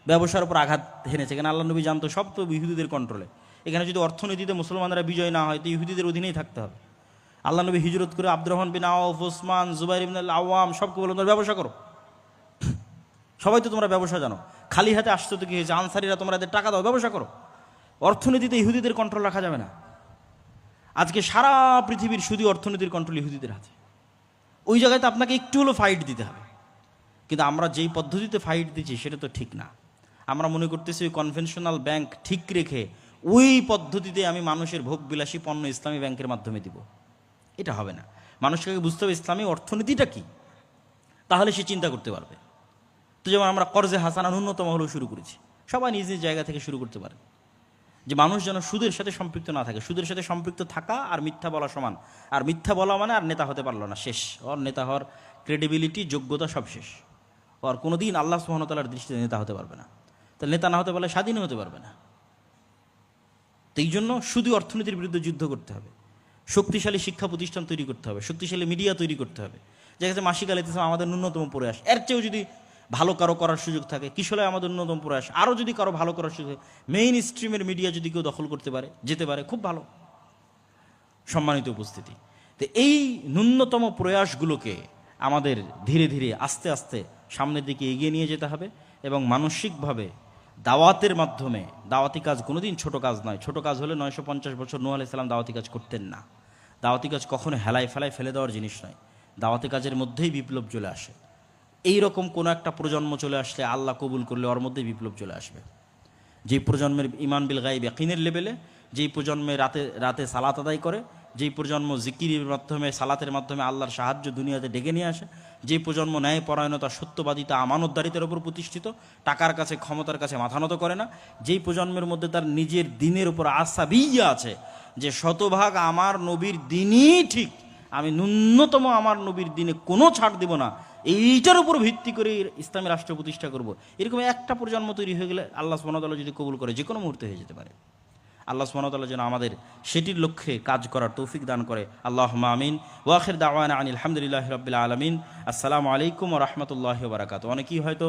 ব্যবসার উপর আঘাত হেনেছে, কেন আল্লাহ নবী জানতো সব তো ইহুদিদের কন্ট্রোলে। এখানে যদি অর্থনীতিতে মুসলমানরা বিজয় না হয় তো ইহুদিদের অধীনেই থাকতে হবে। আল্লাহ নবী হিজরত করে আব্দুর রহমান বিন আওফ, ওসমান, জুবাইর ইবনে আওয়াম সবকে বলল তোমরা ব্যবসা করো। সবাই তো তোমরা ব্যবসা জানো, খালি হাতে আসছো তো কি হয়েছে? আনসারিরা তোমরা এদের টাকা দাও, ব্যবসা করো। অর্থনীতিতে ইহুদিদের কন্ট্রোল রাখা যাবে না। আজকে সারা পৃথিবীর শুধু অর্থনীতির কন্ট্রোল ইহুদিদের হাতে। ওই জায়গায় তো আপনাকে একটু হলো ফাইট দিতে হবে। কিন্তু আমরা যেই পদ্ধতিতে ফাইট দিচ্ছি সেটা তো ঠিক না। আমরা মনে করতেছি ওই কনভেনশনাল ব্যাংক ঠিক রেখে ওই পদ্ধতিতে আমি মানুষের ভোগ বিলাসী পণ্য ইসলামী ব্যাংকের মাধ্যমে দিব। এটা হবে না। মানুষকে বুঝতে হবে ইসলামী অর্থনীতিটা কি, তাহলে সে চিন্তা করতে পারবে। তো যেমন আমরা কর্জে হাসানা ন্যূনতম হলেও শুরু করেছি, সবাই নিজ নিজ জায়গা থেকে শুরু করতে পারে, যে মানুষ যেন সুদের সাথে সম্পৃক্ত না থাকে। সুদের সাথে সম্পৃক্ত থাকা আর মিথ্যা বলা সমান। আর মিথ্যা বলা মানে আর নেতা হতে পারলো না, শেষ। ওর নেতা হওয়ার ক্রেডিবিলিটি, যোগ্যতা সব শেষ। ওর কোনো দিন আল্লাহ সুবহানাহু ওয়া তাআলার দৃষ্টিতে নেতা হতে পারবে না। তাহলে নেতা না হতে পারলে স্বাধীন হতে পারবে না। তো এই জন্য শুধু অর্থনীতির বিরুদ্ধে যুদ্ধ করতে হবে, শক্তিশালী শিক্ষা প্রতিষ্ঠান তৈরি করতে হবে, শক্তিশালী মিডিয়া তৈরি করতে হবে। যেখানে মাসিক আল ইতিসাম আমাদের ন্যূনতম প্রয়াস, এর চেয়েও যদি ভালো কারো করার সুযোগ থাকে, কিশোরে আমাদের ন্যূনতম প্রয়াস, আরও যদি কারো ভালো করার সুযোগ, মেইন স্ট্রিমের মিডিয়া যদি কেউ দখল করতে পারে, যেতে পারে, খুব ভালো। সম্মানিত উপস্থিতি, তো এই ন্যূনতম প্রয়াসগুলোকে আমাদের ধীরে ধীরে আস্তে আস্তে সামনের দিকে এগিয়ে নিয়ে যেতে হবে। এবং মানসিকভাবে দাওয়াতের মাধ্যমে, দাওয়াতি কাজ কোনোদিন ছোট কাজ নয়। ছোট কাজ হলে 950 বছর নূহ আলাইহিস সালাম দাওয়াতি কাজ করতেন না। দাওয়াতি কাজ কখনো হেলায় ফেলায় ফেলে দেওয়ার জিনিস নয়। দাওয়াতি কাজের মধ্যেই বিপ্লব চলে আসে। এই রকম কোনো একটা প্রজন্ম চলে আসলে, আল্লাহ কবুল করলে ওর মধ্যেই বিপ্লব চলে আসবে। যেই প্রজন্মের ইমান বিল গায়ব ইয়াকিনের লেভেলে, যেই প্রজন্মে রাতে রাতে সালাত আদায় করে, যেই প্রজন্ম জিকিরের মাধ্যমে, সালাতের মাধ্যমে আল্লাহর সাহায্য দুনিয়াতে ডেকে নিয়ে আসে, যেই প্রজন্ম ন্যায়পরায়ণতা, সত্যবাদিতা, আমানতদারিতার উপর প্রতিষ্ঠিত, টাকার কাছে, ক্ষমতার কাছে মাথা নত করে না, যেই প্রজন্মের মধ্যে তার নিজের দিনের উপর আসাবিয়া আছে, যে শতভাগ আমার নবীর দিনই ঠিক, আমি ন্যূনতম আমার নবীর দিনে কোনো ছাড় দেব না, এইটার উপর ভিত্তি করে ইসলামী রাষ্ট্র প্রতিষ্ঠা করব, এরকম একটা প্রজন্ম তৈরি হয়ে গেলে আল্লাহ সুবহানাহু ওয়া তাআলা যদি কবুল করে, যে কোনো মুহূর্তে হয়ে যেতে পারে। আল্লাহ সুবহানাহু ওয়া তাআলা যেন আমাদের সেটির লক্ষ্যে কাজ করার তৌফিক দান করে। আল্লাহুম্মা আমিন। ওয়া আখির দাওয়ানা আনিল হামদুলিল্লাহি রাব্বিল আলামিন। আসসালামু আলাইকুম ওয়া রাহমাতুল্লাহি ওয়া বারাকাতুহু। অনেকেই হয়তো